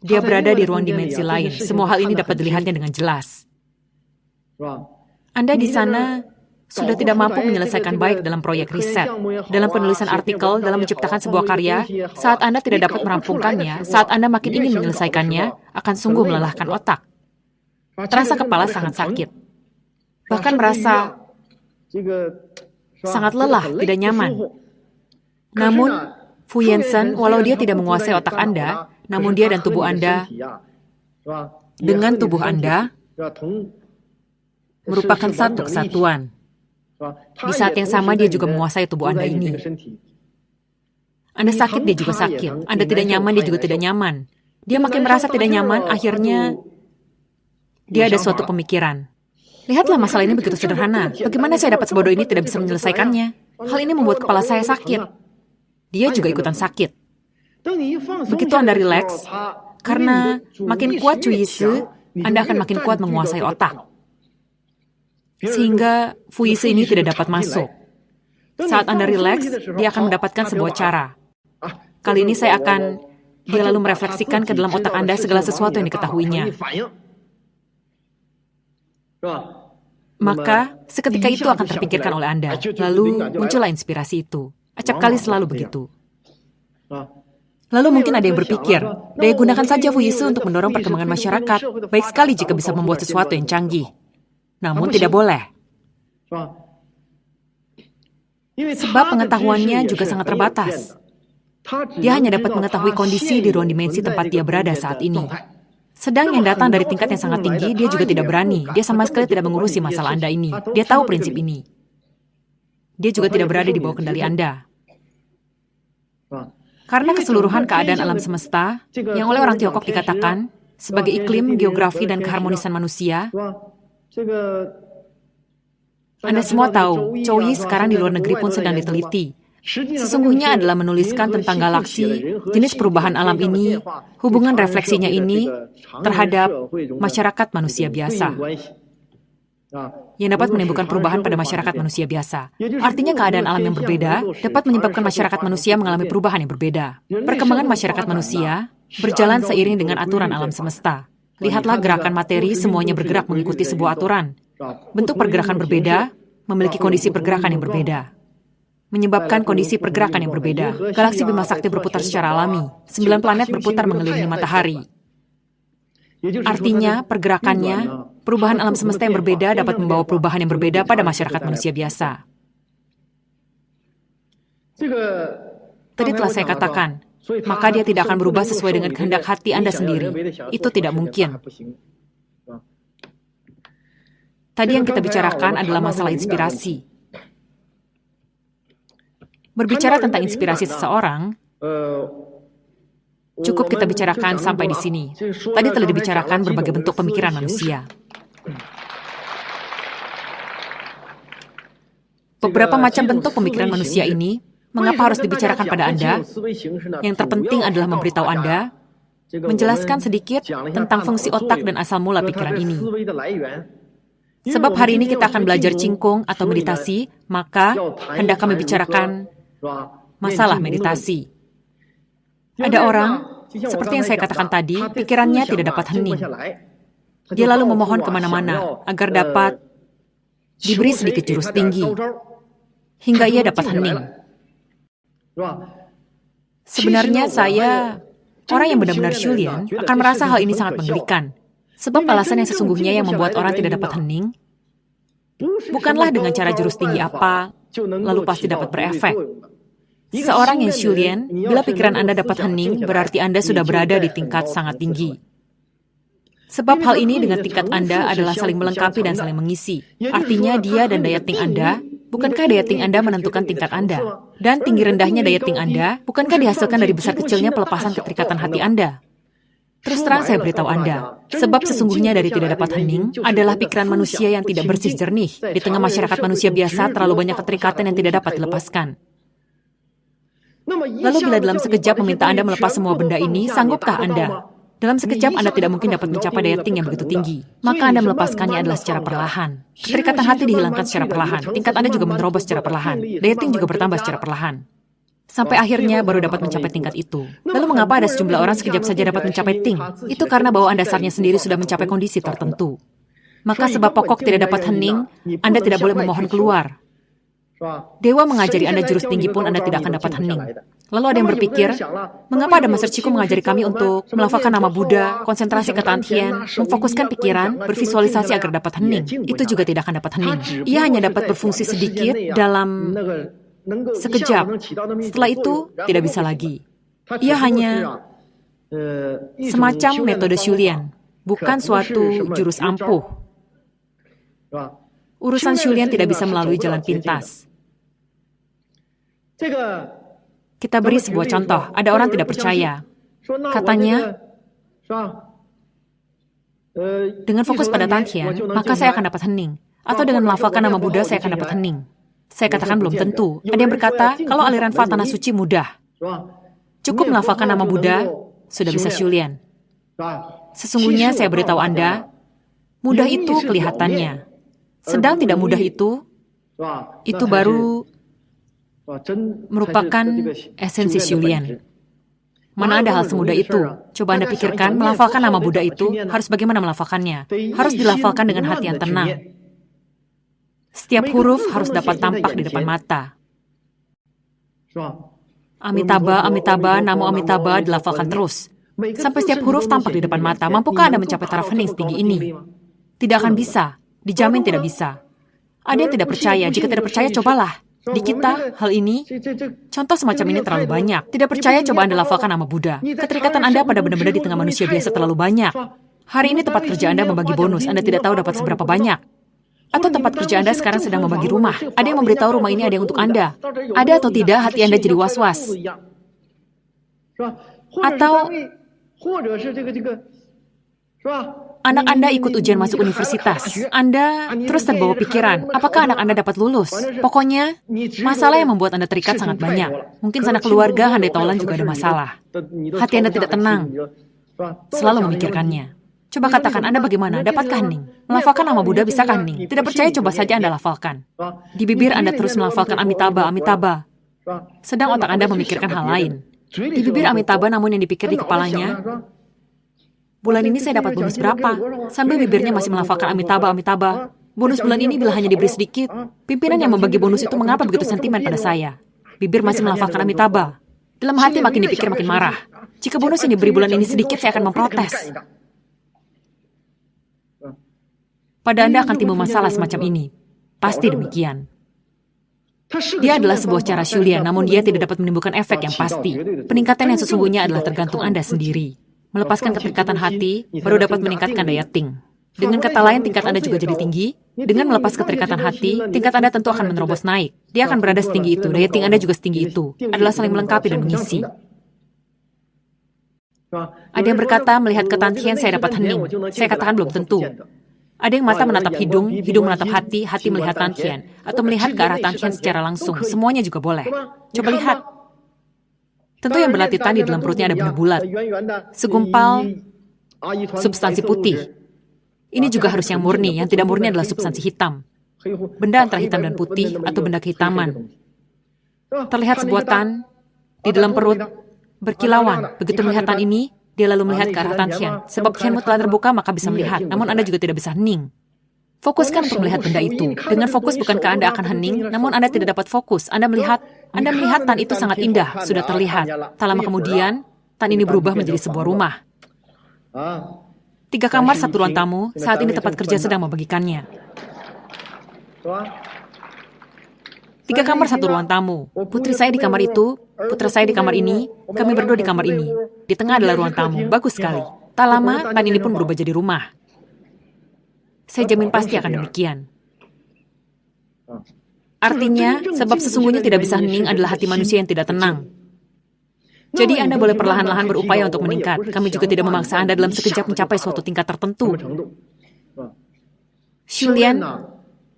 dia berada di ruang dimensi lain. Semua hal ini dapat dilihatnya dengan jelas. Anda di sana sudah tidak mampu menyelesaikan baik dalam proyek riset, dalam penulisan artikel, dalam menciptakan sebuah karya. Saat Anda tidak dapat merampungkannya, saat Anda makin ingin menyelesaikannya, akan sungguh melelahkan otak. Terasa kepala sangat sakit. Bahkan merasa sangat lelah, tidak nyaman. Namun, Fu Yansen, walau dia tidak menguasai otak Anda, namun dia dan tubuh Anda, dengan tubuh Anda, merupakan satu kesatuan. Di saat yang sama, dia juga menguasai tubuh Anda ini. Anda sakit, dia juga sakit. Anda tidak nyaman, dia juga tidak nyaman. Dia makin merasa tidak nyaman, akhirnya dia ada suatu pemikiran. Lihatlah, masalah ini begitu sederhana. Bagaimana saya dapat sebodoh ini tidak bisa menyelesaikannya? Hal ini membuat kepala saya sakit. Dia juga ikutan sakit. Begitu Anda rileks, karena makin kuat Chu Yise, Anda akan makin kuat menguasai otak. Sehingga Fu Yise ini tidak dapat masuk. Saat Anda rileks, dia akan mendapatkan sebuah cara. Kali ini dia lalu merefleksikan ke dalam otak Anda segala sesuatu yang diketahuinya. Maka, seketika itu akan terpikirkan oleh Anda. Lalu, muncullah inspirasi itu. Acap kali selalu begitu. Lalu mungkin ada yang berpikir, daya gunakan saja Fu Yise untuk mendorong perkembangan masyarakat. Baik sekali jika bisa membuat sesuatu yang canggih. Namun tidak boleh. Sebab pengetahuannya juga sangat terbatas. Dia hanya dapat mengetahui kondisi di ruang dimensi tempat dia berada saat ini. Sedang yang datang dari tingkat yang sangat tinggi, dia juga tidak berani. Dia sama sekali tidak mengurusi masalah Anda ini. Dia tahu prinsip ini. Dia juga tidak berada di bawah kendali Anda. Karena keseluruhan keadaan alam semesta, yang oleh orang Tiongkok dikatakan sebagai iklim, geografi, dan keharmonisan manusia, Anda semua tahu, Chou Yi sekarang di luar negeri pun sedang diteliti. Sesungguhnya adalah menuliskan tentang galaksi, jenis perubahan alam ini, hubungan refleksinya ini terhadap masyarakat manusia biasa, yang dapat menimbulkan perubahan pada masyarakat manusia biasa. Artinya keadaan alam yang berbeda dapat menyebabkan masyarakat manusia mengalami perubahan yang berbeda. Perkembangan masyarakat manusia berjalan seiring dengan aturan alam semesta. Lihatlah gerakan materi, semuanya bergerak mengikuti sebuah aturan. Bentuk pergerakan berbeda memiliki kondisi pergerakan yang berbeda, menyebabkan kondisi pergerakan yang berbeda. Galaksi Bima Sakti berputar secara alami. 9 planet berputar mengelilingi matahari. Artinya, pergerakannya, perubahan alam semesta yang berbeda dapat membawa perubahan yang berbeda pada masyarakat manusia biasa. Tadi telah saya katakan, maka dia tidak akan berubah sesuai dengan kehendak hati Anda sendiri. Itu tidak mungkin. Tadi yang kita bicarakan adalah masalah inspirasi. Berbicara tentang inspirasi seseorang, cukup kita bicarakan sampai di sini. Tadi telah dibicarakan berbagai bentuk pemikiran manusia. Beberapa macam bentuk pemikiran manusia ini, mengapa harus dibicarakan pada Anda? Yang terpenting adalah memberitahu Anda, menjelaskan sedikit tentang fungsi otak dan asal mula pikiran ini. Sebab hari ini kita akan belajar cingkung atau meditasi, maka hendak kami bicarakan masalah meditasi. Ada orang, seperti yang saya katakan tadi, pikirannya tidak dapat hening. Dia lalu memohon kemana-mana agar dapat diberi sedikit jurus tinggi, hingga ia dapat hening. Sebenarnya orang yang benar-benar Shulian, akan merasa hal ini sangat mengerikan. Sebab alasan yang sesungguhnya yang membuat orang tidak dapat hening, bukanlah dengan cara jurus tinggi apa, lalu pasti dapat berefek. Seorang yang Shulian, bila pikiran Anda dapat hening, berarti Anda sudah berada di tingkat sangat tinggi. Sebab hal ini dengan tingkat Anda adalah saling melengkapi dan saling mengisi. Artinya dia dan daya ting Anda, bukankah daya ting Anda menentukan tingkat Anda? Dan tinggi rendahnya daya ting Anda, bukankah dihasilkan dari besar kecilnya pelepasan keterikatan hati Anda? Terus terang saya beritahu Anda, sebab sesungguhnya dari tidak dapat hening adalah pikiran manusia yang tidak bersih jernih. Di tengah masyarakat manusia biasa, terlalu banyak keterikatan yang tidak dapat dilepaskan. Lalu bila dalam sekejap meminta Anda melepas semua benda ini, sanggupkah Anda? Dalam sekejap Anda tidak mungkin dapat mencapai daya ting yang begitu tinggi. Maka Anda melepaskannya adalah secara perlahan. Keterikatan hati dihilangkan secara perlahan. Tingkat Anda juga menerobos secara perlahan. Daya ting juga bertambah secara perlahan. Sampai akhirnya baru dapat mencapai tingkat itu. Lalu mengapa ada sejumlah orang sekejap saja dapat mencapai ting? Itu karena bawaan dasarnya sendiri sudah mencapai kondisi tertentu. Maka sebab pokok tidak dapat hening, Anda tidak boleh memohon keluar. Dewa mengajari Anda jurus tinggi pun Anda tidak akan dapat hening. Lalu ada yang berpikir, mengapa ada Master Chiku mengajari kami untuk melafalkan nama Buddha, konsentrasi ke Tantien, memfokuskan pikiran, bervisualisasi agar dapat hening. Itu juga tidak akan dapat hening. Ia hanya dapat berfungsi sedikit dalam sekejap. Setelah itu, tidak bisa lagi. Ia hanya semacam metode Shulian, bukan suatu jurus ampuh. Urusan Shulian tidak bisa melalui jalan pintas. Kita beri sebuah contoh. Ada orang tidak percaya. Katanya, dengan fokus pada Tantien, maka saya akan dapat hening. Atau dengan melafalkan nama Buddha, saya akan dapat hening. Saya katakan belum tentu. Ada yang berkata, kalau aliran Fa tanah suci mudah. Cukup melafalkan nama Buddha, sudah bisa Shulian. Sesungguhnya saya beritahu Anda, mudah itu kelihatannya. Sedang tidak mudah itu baru merupakan esensi Shulian. Mana ada hal semudah itu? Coba Anda pikirkan, melafalkan nama Buddha itu, harus bagaimana melafalkannya? Harus dilafalkan dengan hati yang tenang. Setiap huruf harus dapat tampak di depan mata. Amitabha, Amitabha, Namo Amitabha dilafalkan terus. Sampai setiap huruf tampak di depan mata. Mampukah Anda mencapai taraf hening setinggi ini? Tidak akan bisa. Dijamin tidak bisa. Ada yang tidak percaya. Jika tidak percaya, cobalah. Di kita, hal ini, contoh semacam ini terlalu banyak. Tidak percaya, coba Anda lafalkan nama Buddha. Keterikatan Anda pada benda-benda di tengah manusia biasa terlalu banyak. Hari ini tempat kerja Anda membagi bonus, Anda tidak tahu dapat seberapa banyak. Atau tempat kerja Anda sekarang sedang membagi rumah. Ada yang memberitahu rumah ini ada yang untuk Anda. Ada atau tidak, hati Anda jadi was-was. Atau anak Anda ikut ujian masuk universitas. Anda terus terbawa pikiran, apakah anak Anda dapat lulus? Pokoknya, masalah yang membuat Anda terikat sangat banyak. Mungkin sanak keluarga, handai taulan juga ada masalah. Hati Anda tidak tenang. Selalu memikirkannya. Coba katakan Anda bagaimana? Dapatkah hening? Melafalkan nama Buddha bisakah hening? Tidak percaya, coba saja Anda lafalkan. Di bibir Anda terus melafalkan Amitabha, Amitabha. Sedang otak Anda memikirkan hal lain. Di bibir Amitabha namun yang dipikir di kepalanya, bulan ini saya dapat bonus berapa? Sambil bibirnya masih melafalkan Amitabha, Amitabha. Bonus bulan ini bila hanya diberi sedikit. Pimpinan yang membagi bonus itu mengapa begitu sentimen pada saya? Bibir masih melafalkan Amitabha. Dalam hati makin dipikir makin marah. Jika bonus yang diberi bulan ini sedikit, saya akan memprotes. Pada Anda akan timbul masalah semacam ini. Pasti demikian. Dia adalah sebuah cara Shulian, namun dia tidak dapat menimbulkan efek yang pasti. Peningkatan yang sesungguhnya adalah tergantung Anda sendiri. Melepaskan keterikatan hati, baru dapat meningkatkan daya ting. Dengan kata lain, tingkat Anda juga jadi tinggi. Dengan melepas keterikatan hati, tingkat Anda tentu akan menerobos naik. Dia akan berada setinggi itu, daya ting Anda juga setinggi itu. Adalah saling melengkapi dan mengisi. Ada yang berkata, melihat ke Tantien saya dapat hening. Saya katakan belum tentu. Ada yang mata menatap hidung, hidung menatap hati, hati melihat Tantien. Atau melihat ke arah Tantien secara langsung. Semuanya juga boleh. Coba lihat. Tentu yang berlatih tadi dalam perutnya ada benda bulat. Segumpal substansi putih. Ini juga harus yang murni. Yang tidak murni adalah substansi hitam. Benda antara hitam dan putih atau benda kehitaman. Terlihat sebuah tan di dalam perut berkilauan. Begitu melihat tan ini, dia lalu melihat ke arah Tantien. Sebab Tianmu telah terbuka, maka bisa melihat. Namun Anda juga tidak bisa hening. Fokuskan untuk melihat benda itu. Dengan fokus bukankah Anda akan hening, namun Anda tidak dapat fokus. Anda melihat tan itu sangat indah, sudah terlihat. Tak lama kemudian, tan ini berubah menjadi sebuah rumah. 3 kamar, 1 ruang tamu, saat ini tempat kerja sedang membagikannya. 3 kamar, 1 ruang tamu. Putri saya di kamar itu, putra saya di kamar ini, kami berdua di kamar ini. Di tengah adalah ruang tamu, bagus sekali. Tak lama, tan ini pun berubah jadi rumah. Saya jamin pasti akan demikian. Artinya, sebab sesungguhnya tidak bisa hening adalah hati manusia yang tidak tenang. Jadi Anda boleh perlahan-lahan berupaya untuk meningkat. Kami juga tidak memaksa Anda dalam sekejap mencapai suatu tingkat tertentu. Shulian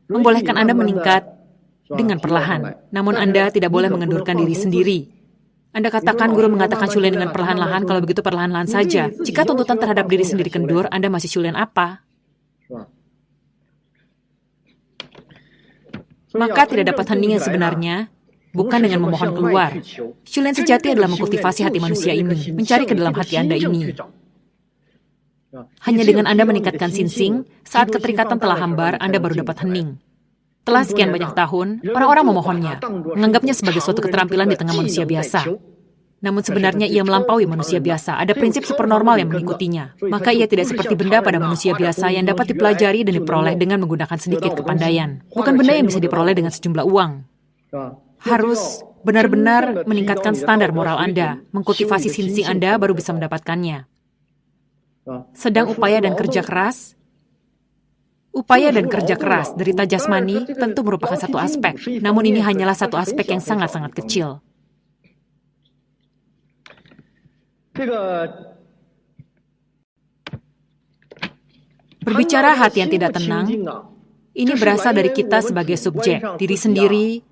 membolehkan Anda meningkat dengan perlahan. Namun Anda tidak boleh mengendurkan diri sendiri. Anda katakan guru mengatakan Shulian dengan perlahan-lahan, kalau begitu perlahan-lahan saja. Jika tuntutan terhadap diri sendiri kendur, Anda masih Shulian apa? Maka tidak dapat hening yang sebenarnya, bukan dengan memohon keluar. Shulian sejati adalah mengkultivasi hati manusia ini, mencari ke dalam hati Anda ini. Hanya dengan Anda meningkatkan sinsing, saat keterikatan telah hambar, Anda baru dapat hening. Telah sekian banyak tahun, orang-orang memohonnya, menganggapnya sebagai suatu keterampilan di tengah manusia biasa. Namun sebenarnya ia melampaui manusia biasa. Ada prinsip supernormal yang mengikutinya. Maka ia tidak seperti benda pada manusia biasa yang dapat dipelajari dan diperoleh dengan menggunakan sedikit kepandaian. Bukan benda yang bisa diperoleh dengan sejumlah uang. Harus benar-benar meningkatkan standar moral Anda. Mengkultivasi insting Anda baru bisa mendapatkannya. Sedang upaya dan kerja keras derita jasmani tentu merupakan satu aspek. Namun ini hanyalah satu aspek yang sangat-sangat kecil. Berbicara hati yang tidak tenang, ini berasal dari kita sebagai subjek, diri sendiri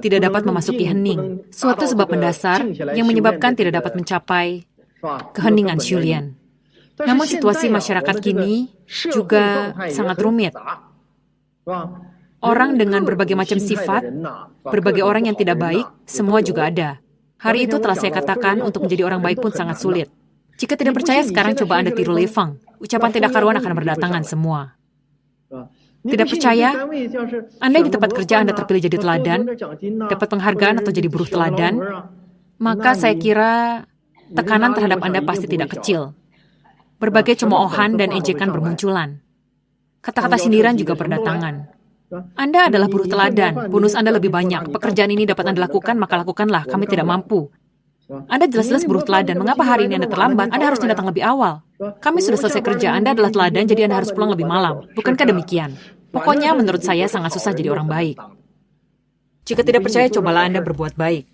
tidak dapat memasuki hening, suatu sebab mendasar yang menyebabkan tidak dapat mencapai keheningan Julian. Namun situasi masyarakat kini juga sangat rumit. Orang dengan berbagai macam sifat, berbagai orang yang tidak baik, semua juga ada. Hari itu telah saya katakan untuk menjadi orang baik pun sangat sulit. Jika tidak percaya, sekarang coba Anda tiru Lei Feng. Ucapan tidak karuan akan berdatangan semua. Tidak percaya? Andai di tempat kerja Anda terpilih jadi teladan, dapat penghargaan atau jadi buruh teladan, maka saya kira tekanan terhadap Anda pasti tidak kecil. Berbagai cemoohan dan ejekan bermunculan. Kata-kata sindiran juga berdatangan. Anda adalah buruh teladan, bonus Anda lebih banyak. Pekerjaan ini dapat Anda lakukan, maka lakukanlah. Kami tidak mampu. Anda jelas-jelas buruh teladan. Mengapa hari ini Anda terlambat? Anda harusnya datang lebih awal. Kami sudah selesai kerja. Anda adalah teladan, jadi Anda harus pulang lebih malam. Bukankah demikian? Pokoknya menurut saya sangat susah jadi orang baik. Jika tidak percaya, cobalah Anda berbuat baik.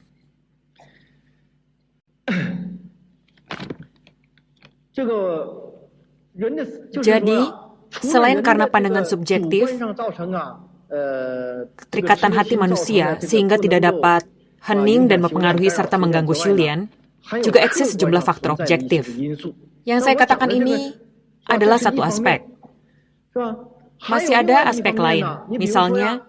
Jadi, selain karena pandangan subjektif, keterikatan hati manusia sehingga tidak dapat hening dan mempengaruhi serta mengganggu Julian, juga eksis sejumlah faktor objektif. Yang saya katakan ini adalah satu aspek. Masih ada aspek lain, misalnya,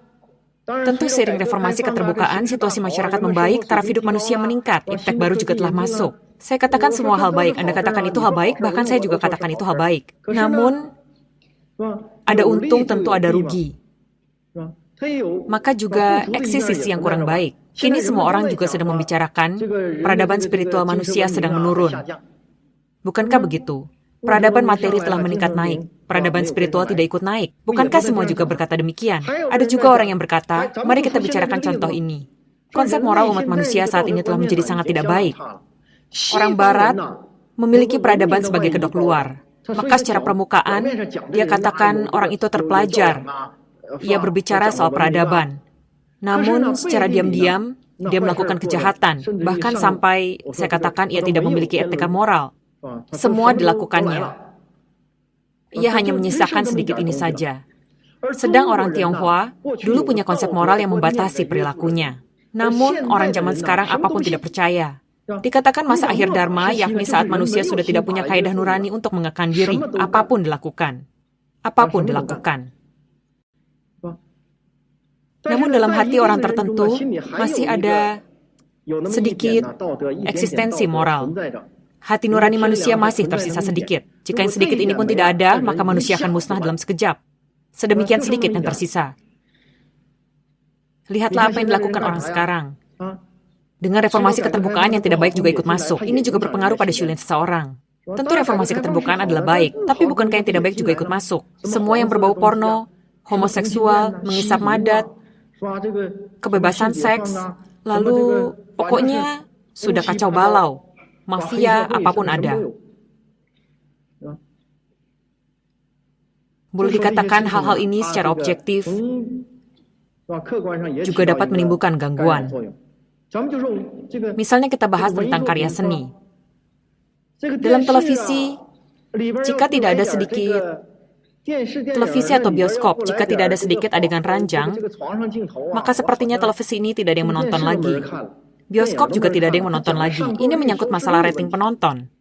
tentu seiring reformasi keterbukaan, situasi masyarakat membaik, taraf hidup manusia meningkat, iptek baru juga telah masuk. Saya katakan semua hal baik, Anda katakan itu hal baik, bahkan saya juga katakan itu hal baik. Namun, ada untung tentu ada rugi. Maka juga eksis sisi yang kurang baik. Kini semua orang juga sedang membicarakan peradaban spiritual manusia sedang menurun. Bukankah begitu? Peradaban materi telah meningkat naik. Peradaban spiritual tidak ikut naik. Bukankah semua juga berkata demikian? Ada juga orang yang berkata, mari kita bicarakan contoh ini. Konsep moral umat manusia saat ini telah menjadi sangat tidak baik. Orang Barat memiliki peradaban sebagai kedok luar. Maka secara permukaan, dia katakan orang itu terpelajar. Ia berbicara soal peradaban. Namun, secara diam-diam, dia melakukan kejahatan. Bahkan sampai, saya katakan, ia tidak memiliki etika moral. Semua dilakukannya. Ia hanya menyisakan sedikit ini saja. Sedang orang Tionghoa dulu punya konsep moral yang membatasi perilakunya. Namun, orang zaman sekarang apapun tidak percaya. Dikatakan masa akhir Dharma, yakni saat manusia sudah tidak punya kaidah nurani untuk mengekang diri. Apapun dilakukan. Apapun dilakukan. Namun dalam hati orang tertentu masih ada sedikit eksistensi moral. Hati nurani manusia masih tersisa sedikit. Jika yang sedikit ini pun tidak ada, maka manusia akan musnah dalam sekejap. Sedemikian sedikit yang tersisa. Lihatlah apa yang dilakukan orang sekarang. Dengan reformasi keterbukaan yang tidak baik juga ikut masuk. Ini juga berpengaruh pada Julian seseorang. Tentu reformasi keterbukaan adalah baik, tapi bukankah yang tidak baik juga ikut masuk? Semua yang berbau porno, homoseksual, mengisap madat, kebebasan seks, lalu pokoknya sudah kacau balau. Mafia, apapun ada. Boleh dikatakan hal-hal ini secara objektif juga dapat menimbulkan gangguan. Misalnya kita bahas tentang karya seni. Dalam televisi, jika tidak ada sedikit televisi atau bioskop, jika tidak ada sedikit adegan ranjang, maka sepertinya televisi ini tidak ada yang menonton lagi. Bioskop juga tidak ada yang menonton lagi. Ini menyangkut masalah rating penonton.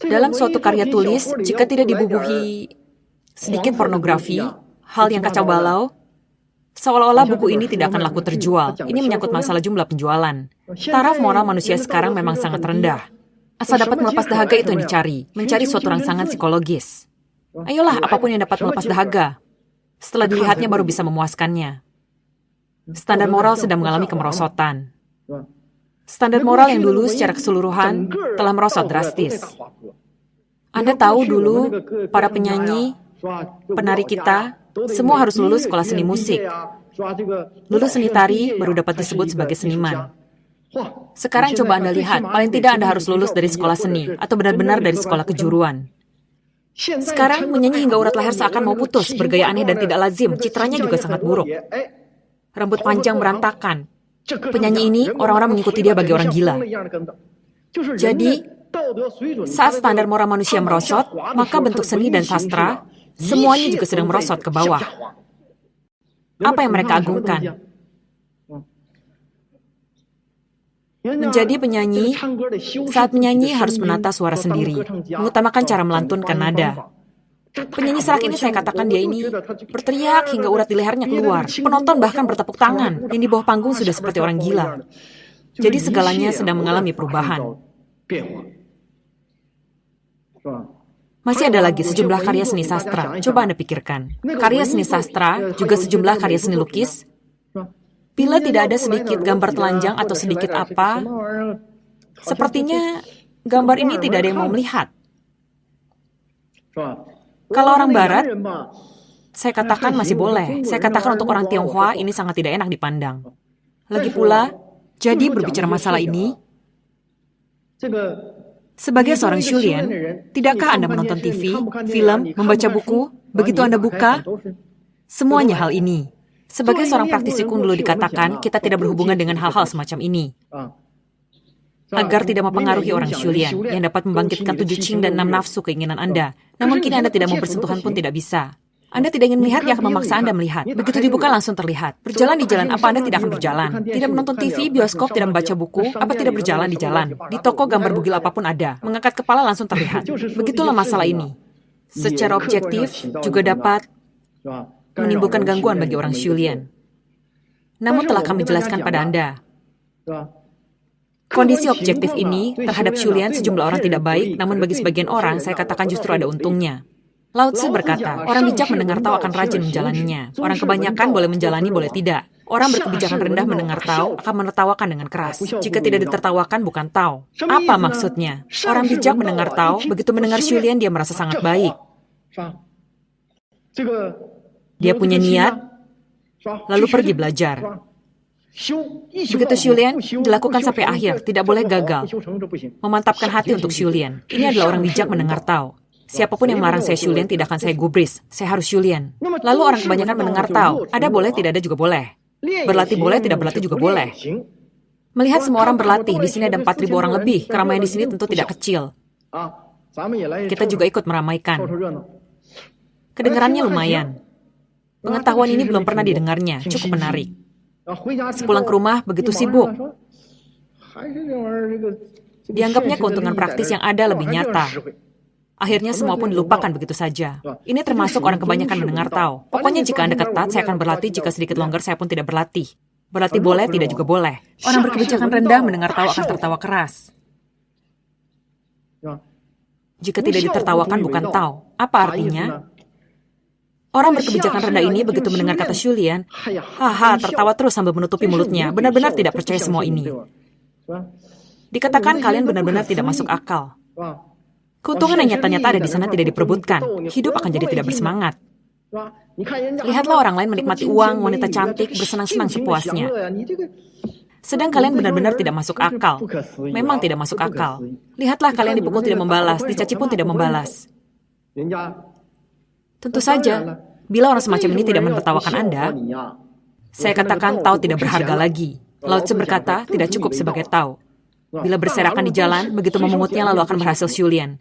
Dalam suatu karya tulis, jika tidak dibubuhi sedikit pornografi, hal yang kacau balau, seolah-olah buku ini tidak akan laku terjual. Ini menyangkut masalah jumlah penjualan. Taraf moral manusia sekarang memang sangat rendah. Asal dapat melepas dahaga itu yang dicari, mencari suatu rangsangan psikologis. Ayolah, apapun yang dapat melepas dahaga. Setelah dilihatnya baru bisa memuaskannya. Standar moral sedang mengalami kemerosotan. Standar moral yang dulu secara keseluruhan telah merosot drastis. Anda tahu dulu, para penyanyi, penari kita, semua harus lulus sekolah seni musik. Lulus seni tari baru dapat disebut sebagai seniman. Sekarang coba Anda lihat, paling tidak Anda harus lulus dari sekolah seni, atau benar-benar dari sekolah kejuruan. Sekarang menyanyi hingga urat leher seakan mau putus, bergaya aneh dan tidak lazim, citranya juga sangat buruk. Rambut panjang berantakan. Penyanyi ini, orang-orang mengikuti dia bagi orang gila. Jadi, saat standar moral manusia merosot, maka bentuk seni dan sastra, semuanya juga sedang merosot ke bawah. Apa yang mereka agungkan? Menjadi penyanyi, saat menyanyi harus menata suara sendiri, mengutamakan cara melantunkan nada. Penyanyi serak ini saya katakan dia ini berteriak hingga urat di lehernya keluar. Penonton bahkan bertepuk tangan, yang di bawah panggung sudah seperti orang gila. Jadi segalanya sedang mengalami perubahan. Masih ada lagi sejumlah karya seni sastra, coba Anda pikirkan. Karya seni sastra, juga sejumlah karya seni lukis. Bila tidak ada sedikit gambar telanjang atau sedikit apa, sepertinya gambar ini tidak ada yang mau melihat. Kalau orang Barat, saya katakan masih boleh. Saya katakan untuk orang Tionghoa ini sangat tidak enak dipandang. Lagi pula, jadi berbicara masalah ini, sebagai seorang Shulian, tidakkah Anda menonton TV, film, membaca buku, begitu Anda buka, semuanya hal ini. Sebagai seorang praktisi Kung dulu dikatakan, kita tidak berhubungan dengan hal-hal semacam ini. Agar tidak mempengaruhi orang Shulian, yang dapat membangkitkan 7 Qing dan 6 nafsu keinginan Anda. Namun kini Anda tidak mau bersentuhan pun tidak bisa. Anda tidak ingin melihat, dia akan memaksa Anda melihat. Begitu dibuka langsung terlihat. Berjalan di jalan apa Anda tidak akan berjalan. Tidak menonton TV, bioskop, tidak membaca buku, apa tidak berjalan di jalan. Di toko gambar bugil apapun ada. Mengangkat kepala langsung terlihat. Begitulah masalah ini. Secara objektif juga dapat menimbulkan gangguan bagi orang Shulian. Namun telah kami jelaskan pada Anda. Kondisi objektif ini terhadap Shulian sejumlah orang tidak baik, namun bagi sebagian orang saya katakan justru ada untungnya. Lao Tzu berkata, orang bijak mendengar tahu akan rajin menjalaninya. Orang kebanyakan boleh menjalani, boleh tidak. Orang berkebijakan rendah mendengar tahu akan menertawakan dengan keras. Jika tidak ditertawakan bukan tahu. Apa maksudnya? Orang bijak mendengar tahu, begitu mendengar Shulian dia merasa sangat baik. Dia punya niat, lalu pergi belajar. Begitu Shulian, dilakukan sampai akhir, tidak boleh gagal. Memantapkan hati untuk Shulian. Ini adalah orang bijak mendengar tahu. Siapapun yang melarang saya Shulian tidak akan saya gubris. Saya harus Shulian. Lalu orang kebanyakan mendengar tahu. Ada boleh, tidak ada juga boleh. Berlatih boleh, tidak berlatih juga boleh. Melihat semua orang berlatih, di sini ada 4.000 orang lebih. Keramaian di sini tentu tidak kecil. Kita juga ikut meramaikan. Kedengarannya lumayan. Pengetahuan ini belum pernah didengarnya, cukup menarik. Sepulang ke rumah, begitu sibuk. Dianggapnya keuntungan praktis yang ada lebih nyata. Akhirnya semua pun dilupakan begitu saja. Ini termasuk orang kebanyakan mendengar tahu. Pokoknya jika Anda ketat, saya akan berlatih. Jika sedikit longgar, saya pun tidak berlatih. Berlatih boleh, tidak juga boleh. Orang berkebijakan rendah mendengar tahu akan tertawa keras. Jika tidak ditertawakan bukan tahu. Apa artinya? Orang berkebijakan rendah ini begitu mendengar kata Shulian, haha, tertawa terus sambil menutupi mulutnya. Benar-benar tidak percaya semua ini. Dikatakan kalian benar-benar tidak masuk akal. Keuntungan yang nyata-nyata ada di sana tidak diperebutkan. Hidup akan jadi tidak bersemangat. Lihatlah orang lain menikmati uang, wanita cantik, bersenang-senang sepuasnya. Sedang kalian benar-benar tidak masuk akal. Memang tidak masuk akal. Lihatlah kalian dipukul tidak membalas, dicaci pun tidak membalas. Tentu saja, bila orang semacam ini tidak menertawakan Anda, saya katakan tahu tidak berharga lagi. Lao Tzu berkata, tidak cukup sebagai tahu. Bila berserakan di jalan, begitu memungutnya lalu akan berhasil Shulian.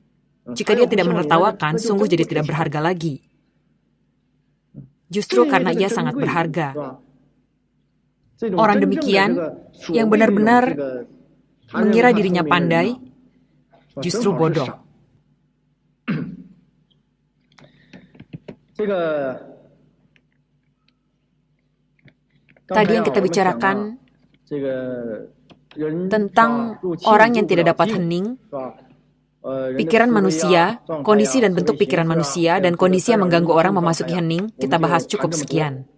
Jika dia tidak menertawakan, sungguh jadi tidak berharga lagi. Justru karena ia sangat berharga. Orang demikian, yang benar-benar mengira dirinya pandai, justru bodoh. Tadi yang kita bicarakan tentang orang yang tidak dapat hening, pikiran manusia, kondisi dan bentuk pikiran manusia, dan kondisi yang mengganggu orang memasuki hening, kita bahas cukup sekian.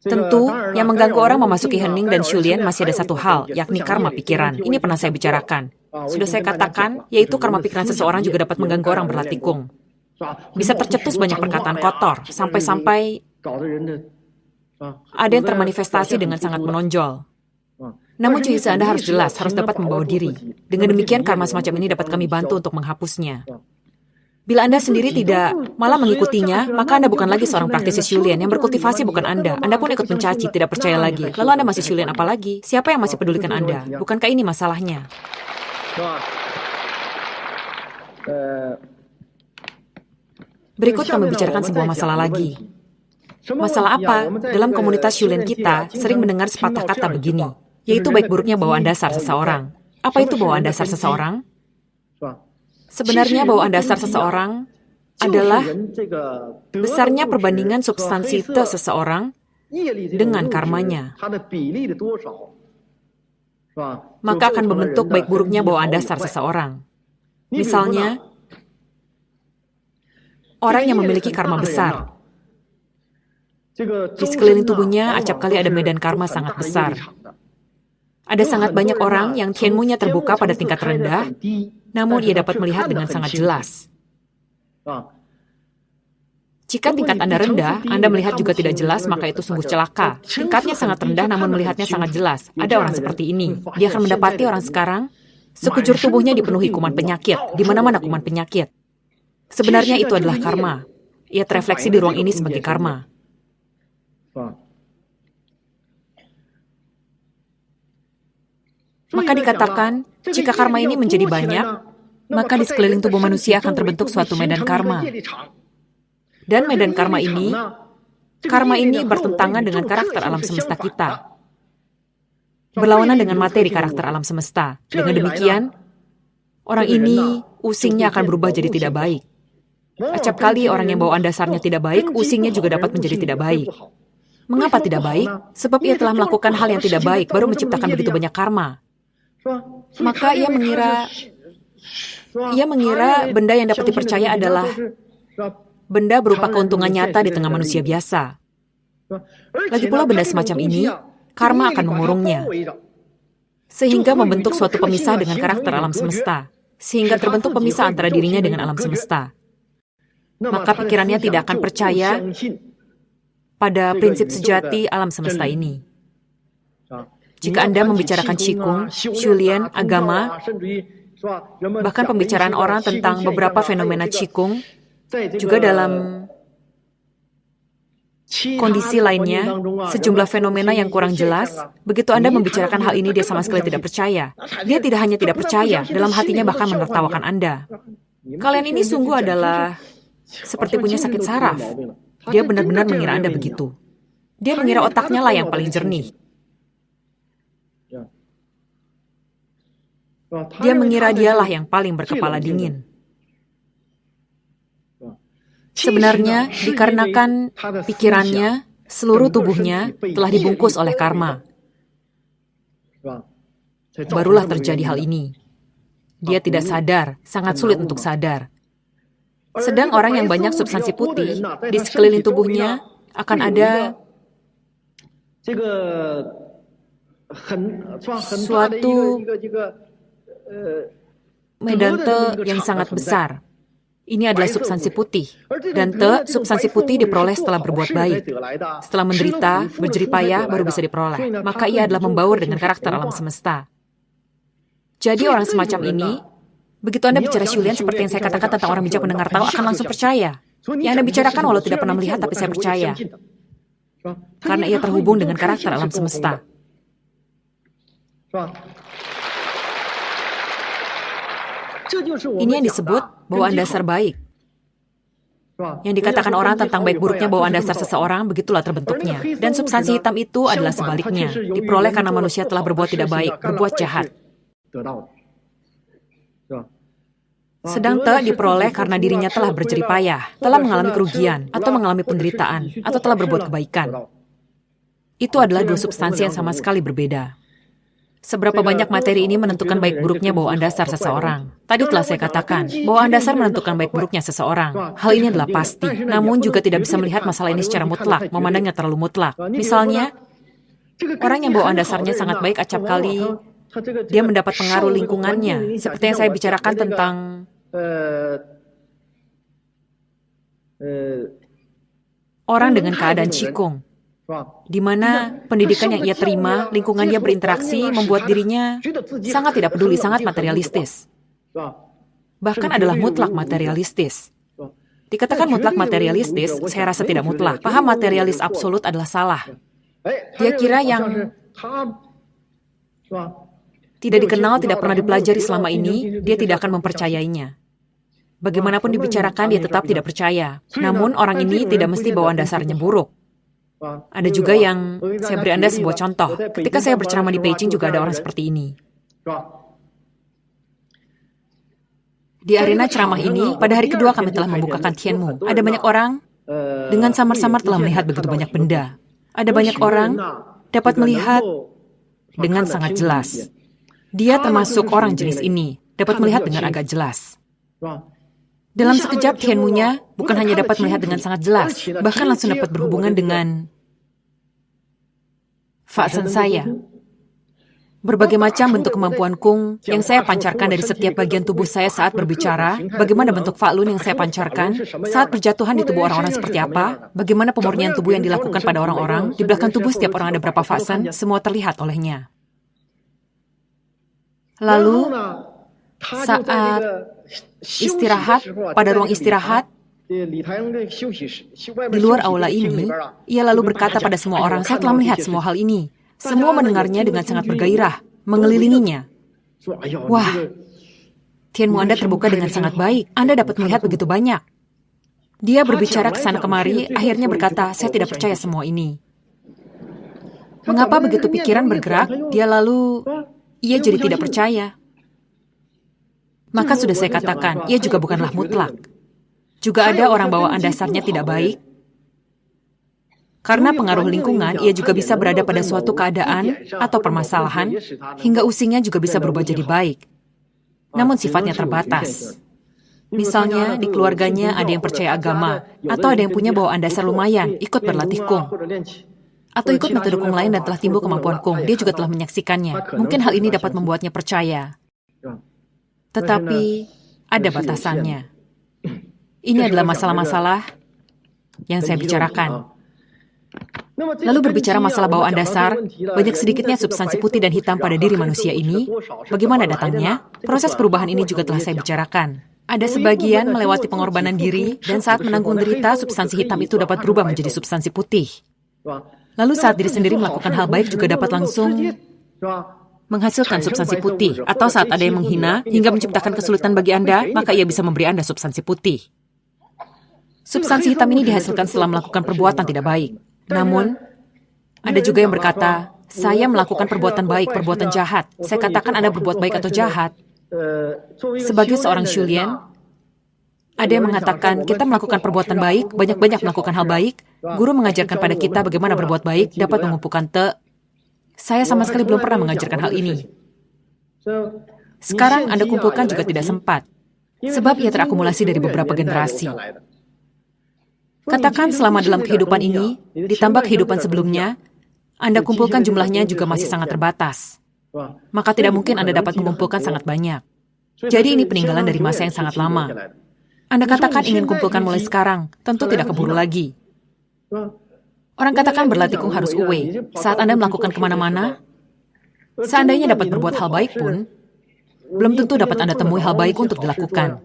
Tentu, yang mengganggu orang memasuki hening dan Shulian masih ada satu hal, yakni karma pikiran. Ini pernah saya bicarakan. Sudah saya katakan, yaitu karma pikiran seseorang juga dapat mengganggu orang berlatikung. Bisa tercetus banyak perkataan kotor, sampai-sampai ada yang termanifestasi dengan sangat menonjol. Namun intuisi Anda harus jelas, harus dapat membawa diri. Dengan demikian, karma semacam ini dapat kami bantu untuk menghapusnya. Bila Anda sendiri tidak malah mengikutinya, maka Anda bukan lagi seorang praktisi Shulian. Yang berkultivasi bukan Anda. Anda pun ikut mencaci, tidak percaya lagi. Lalu Anda masih Shulian apa lagi? Siapa yang masih pedulikan Anda? Bukankah ini masalahnya? Berikut kami bicarakan sebuah masalah lagi. Masalah apa? Dalam komunitas Shulian kita, sering mendengar sepatah kata begini, yaitu baik buruknya bawaan dasar seseorang. Apa itu bawaan dasar seseorang? Sebenarnya bawaan dasar seseorang adalah besarnya perbandingan substansi seseorang dengan karmanya. Maka akan membentuk baik buruknya bawaan dasar seseorang. Misalnya, orang yang memiliki karma besar. Di sekeliling tubuhnya acap kali ada medan karma sangat besar. Ada sangat banyak orang yang tianmunya terbuka pada tingkat rendah, namun ia dapat melihat dengan sangat jelas. Jika tingkat Anda rendah, Anda melihat juga tidak jelas, maka itu sungguh celaka. Tingkatnya sangat rendah, namun melihatnya sangat jelas. Ada orang seperti ini. Dia akan mendapati orang sekarang, sekujur tubuhnya dipenuhi kuman penyakit, di mana-mana kuman penyakit. Sebenarnya itu adalah karma. Ia terefleksi di ruang ini sebagai karma. Maka dikatakan, jika karma ini menjadi banyak, maka di sekeliling tubuh manusia akan terbentuk suatu medan karma. Dan medan karma ini bertentangan dengan karakter alam semesta kita. Berlawanan dengan materi karakter alam semesta. Dengan demikian, orang ini usingnya akan berubah jadi tidak baik. Acap kali orang yang bawaan dasarnya tidak baik, usingnya juga dapat menjadi tidak baik. Mengapa tidak baik? Sebab ia telah melakukan hal yang tidak baik, baru menciptakan begitu banyak karma. Maka ia mengira benda yang dapat dipercaya adalah benda berupa keuntungan nyata di tengah manusia biasa. Lagi pula benda semacam ini, karma akan mengurungnya. Sehingga membentuk suatu pemisah dengan karakter alam semesta. Sehingga terbentuk pemisah antara dirinya dengan alam semesta. Maka pikirannya tidak akan percaya pada prinsip sejati alam semesta ini. Jika Anda membicarakan Qigong, Shulian, agama, bahkan pembicaraan orang tentang beberapa fenomena Qigong, juga dalam kondisi lainnya, sejumlah fenomena yang kurang jelas, begitu Anda membicarakan hal ini, dia sama sekali tidak percaya. Dia tidak hanya tidak percaya, dalam hatinya bahkan menertawakan Anda. Kalian ini sungguh adalah seperti punya sakit saraf. Dia benar-benar mengira Anda begitu. Dia mengira otaknya lah yang paling jernih. Dia mengira dialah yang paling berkepala dingin. Sebenarnya, dikarenakan pikirannya, seluruh tubuhnya telah dibungkus oleh karma. Barulah terjadi hal ini. Dia tidak sadar, sangat sulit untuk sadar. Sedang orang yang banyak substansi putih, di sekeliling tubuhnya akan ada suatu medan yang sangat besar. Ini adalah substansi putih. Dan substansi putih diperoleh setelah berbuat baik. Setelah menderita, berjeripayah, baru bisa diperoleh. Maka ia adalah membaur dengan karakter alam semesta. Jadi orang semacam ini, begitu Anda bicara Shulian seperti yang saya katakan tentang orang bijak mendengar tahu, akan langsung percaya. Yang Anda bicarakan walau tidak pernah melihat, tapi saya percaya. Karena ia terhubung dengan karakter alam semesta. Ini yang disebut bawaan dasar baik. Yang dikatakan orang tentang baik buruknya bawaan dasar seseorang, begitulah terbentuknya. Dan substansi hitam itu adalah sebaliknya. Diperoleh karena manusia telah berbuat tidak baik, berbuat jahat. Sedang diperoleh karena dirinya telah berjeripayah, telah mengalami kerugian, atau mengalami penderitaan, atau telah berbuat kebaikan. Itu adalah dua substansi yang sama sekali berbeda. Seberapa banyak materi ini menentukan baik buruknya bawaan dasar seseorang. Tadi telah saya katakan, bawaan dasar menentukan baik buruknya seseorang. Hal ini adalah pasti, namun juga tidak bisa melihat masalah ini secara mutlak, memandangnya terlalu mutlak. Misalnya, orang yang bawaan dasarnya sangat baik acap kali, dia mendapat pengaruh lingkungannya, seperti yang saya bicarakan tentang orang dengan keadaan cikung, di mana pendidikan yang ia terima, lingkungan dia berinteraksi, membuat dirinya sangat tidak peduli, sangat materialistis. Bahkan adalah mutlak materialistis. Dikatakan mutlak materialistis, saya rasa tidak mutlak. Paham materialis absolut adalah salah. Dia kira yang tidak dikenal, tidak pernah dipelajari selama ini, dia tidak akan mempercayainya. Bagaimanapun dibicarakan, dia tetap tidak percaya. Namun orang ini tidak mesti bawaan dasarnya buruk. Ada juga yang, saya beri Anda sebuah contoh. Ketika saya berceramah di Beijing juga ada orang seperti ini. Di arena ceramah ini, pada hari kedua kami telah membukakan Tianmu. Ada banyak orang dengan samar-samar telah melihat begitu banyak benda. Ada banyak orang dapat melihat dengan sangat jelas. Dia termasuk orang jenis ini, dapat melihat dengan agak jelas. Dalam sekejap Tianmu-nya bukan hanya dapat melihat dengan sangat jelas, bahkan langsung dapat berhubungan dengan faksen saya. Berbagai macam bentuk kemampuan Kung yang saya pancarkan dari setiap bagian tubuh saya saat berbicara, bagaimana bentuk Fa Lun yang saya pancarkan, saat berjatuhan di tubuh orang-orang seperti apa, bagaimana pemurnian tubuh yang dilakukan pada orang-orang, di belakang tubuh setiap orang ada berapa faksen, semua terlihat olehnya. Lalu, saat istirahat, pada ruang istirahat, di luar aula ini, ia lalu berkata pada semua orang, saya telah melihat semua hal ini. Semua mendengarnya dengan sangat bergairah, mengelilinginya. Wah, Tianmu Anda terbuka dengan sangat baik, Anda dapat melihat begitu banyak. Dia berbicara ke sana kemari, akhirnya berkata, saya tidak percaya semua ini. Mengapa begitu pikiran bergerak, ia jadi tidak percaya. Maka sudah saya katakan, ia juga bukanlah mutlak. Juga ada orang bawaan dasarnya tidak baik. Karena pengaruh lingkungan, ia juga bisa berada pada suatu keadaan atau permasalahan, hingga usingnya juga bisa berubah jadi baik. Namun sifatnya terbatas. Misalnya, di keluarganya ada yang percaya agama, atau ada yang punya bawaan dasar lumayan, ikut berlatih Kung. Atau ikut metode Kung lain dan telah timbul kemampuan Kung, dia juga telah menyaksikannya. Mungkin hal ini dapat membuatnya percaya. Tetapi, ada batasannya. Ini adalah masalah-masalah yang saya bicarakan. Lalu berbicara masalah bawaan dasar, banyak sedikitnya substansi putih dan hitam pada diri manusia ini. Bagaimana datangnya? Proses perubahan ini juga telah saya bicarakan. Ada sebagian melewati pengorbanan diri, dan saat menanggung derita, substansi hitam itu dapat berubah menjadi substansi putih. Lalu saat diri sendiri melakukan hal baik juga dapat langsung menghasilkan substansi putih, atau saat ada yang menghina hingga menciptakan kesulitan bagi Anda, maka ia bisa memberi Anda substansi putih. Substansi hitam ini dihasilkan setelah melakukan perbuatan tidak baik. Namun, ada juga yang berkata, saya melakukan perbuatan baik, perbuatan jahat. Saya katakan Anda berbuat baik atau jahat. Sebagai seorang Shulian, ada yang mengatakan, kita melakukan perbuatan baik, banyak-banyak melakukan hal baik. Guru mengajarkan pada kita bagaimana berbuat baik, dapat mengumpulkan te. Saya sama sekali belum pernah mengajarkan hal ini. Sekarang Anda kumpulkan juga tidak sempat, sebab ia terakumulasi dari beberapa generasi. Katakan selama dalam kehidupan ini, ditambah kehidupan sebelumnya, Anda kumpulkan jumlahnya juga masih sangat terbatas. Maka tidak mungkin Anda dapat mengumpulkan sangat banyak. Jadi ini peninggalan dari masa yang sangat lama. Anda katakan ingin kumpulkan mulai sekarang, tentu tidak keburu lagi. Orang katakan berlatih Kung harus uwe. Saat Anda melakukan kemana-mana, seandainya dapat berbuat hal baik pun, belum tentu dapat Anda temui hal baik untuk dilakukan.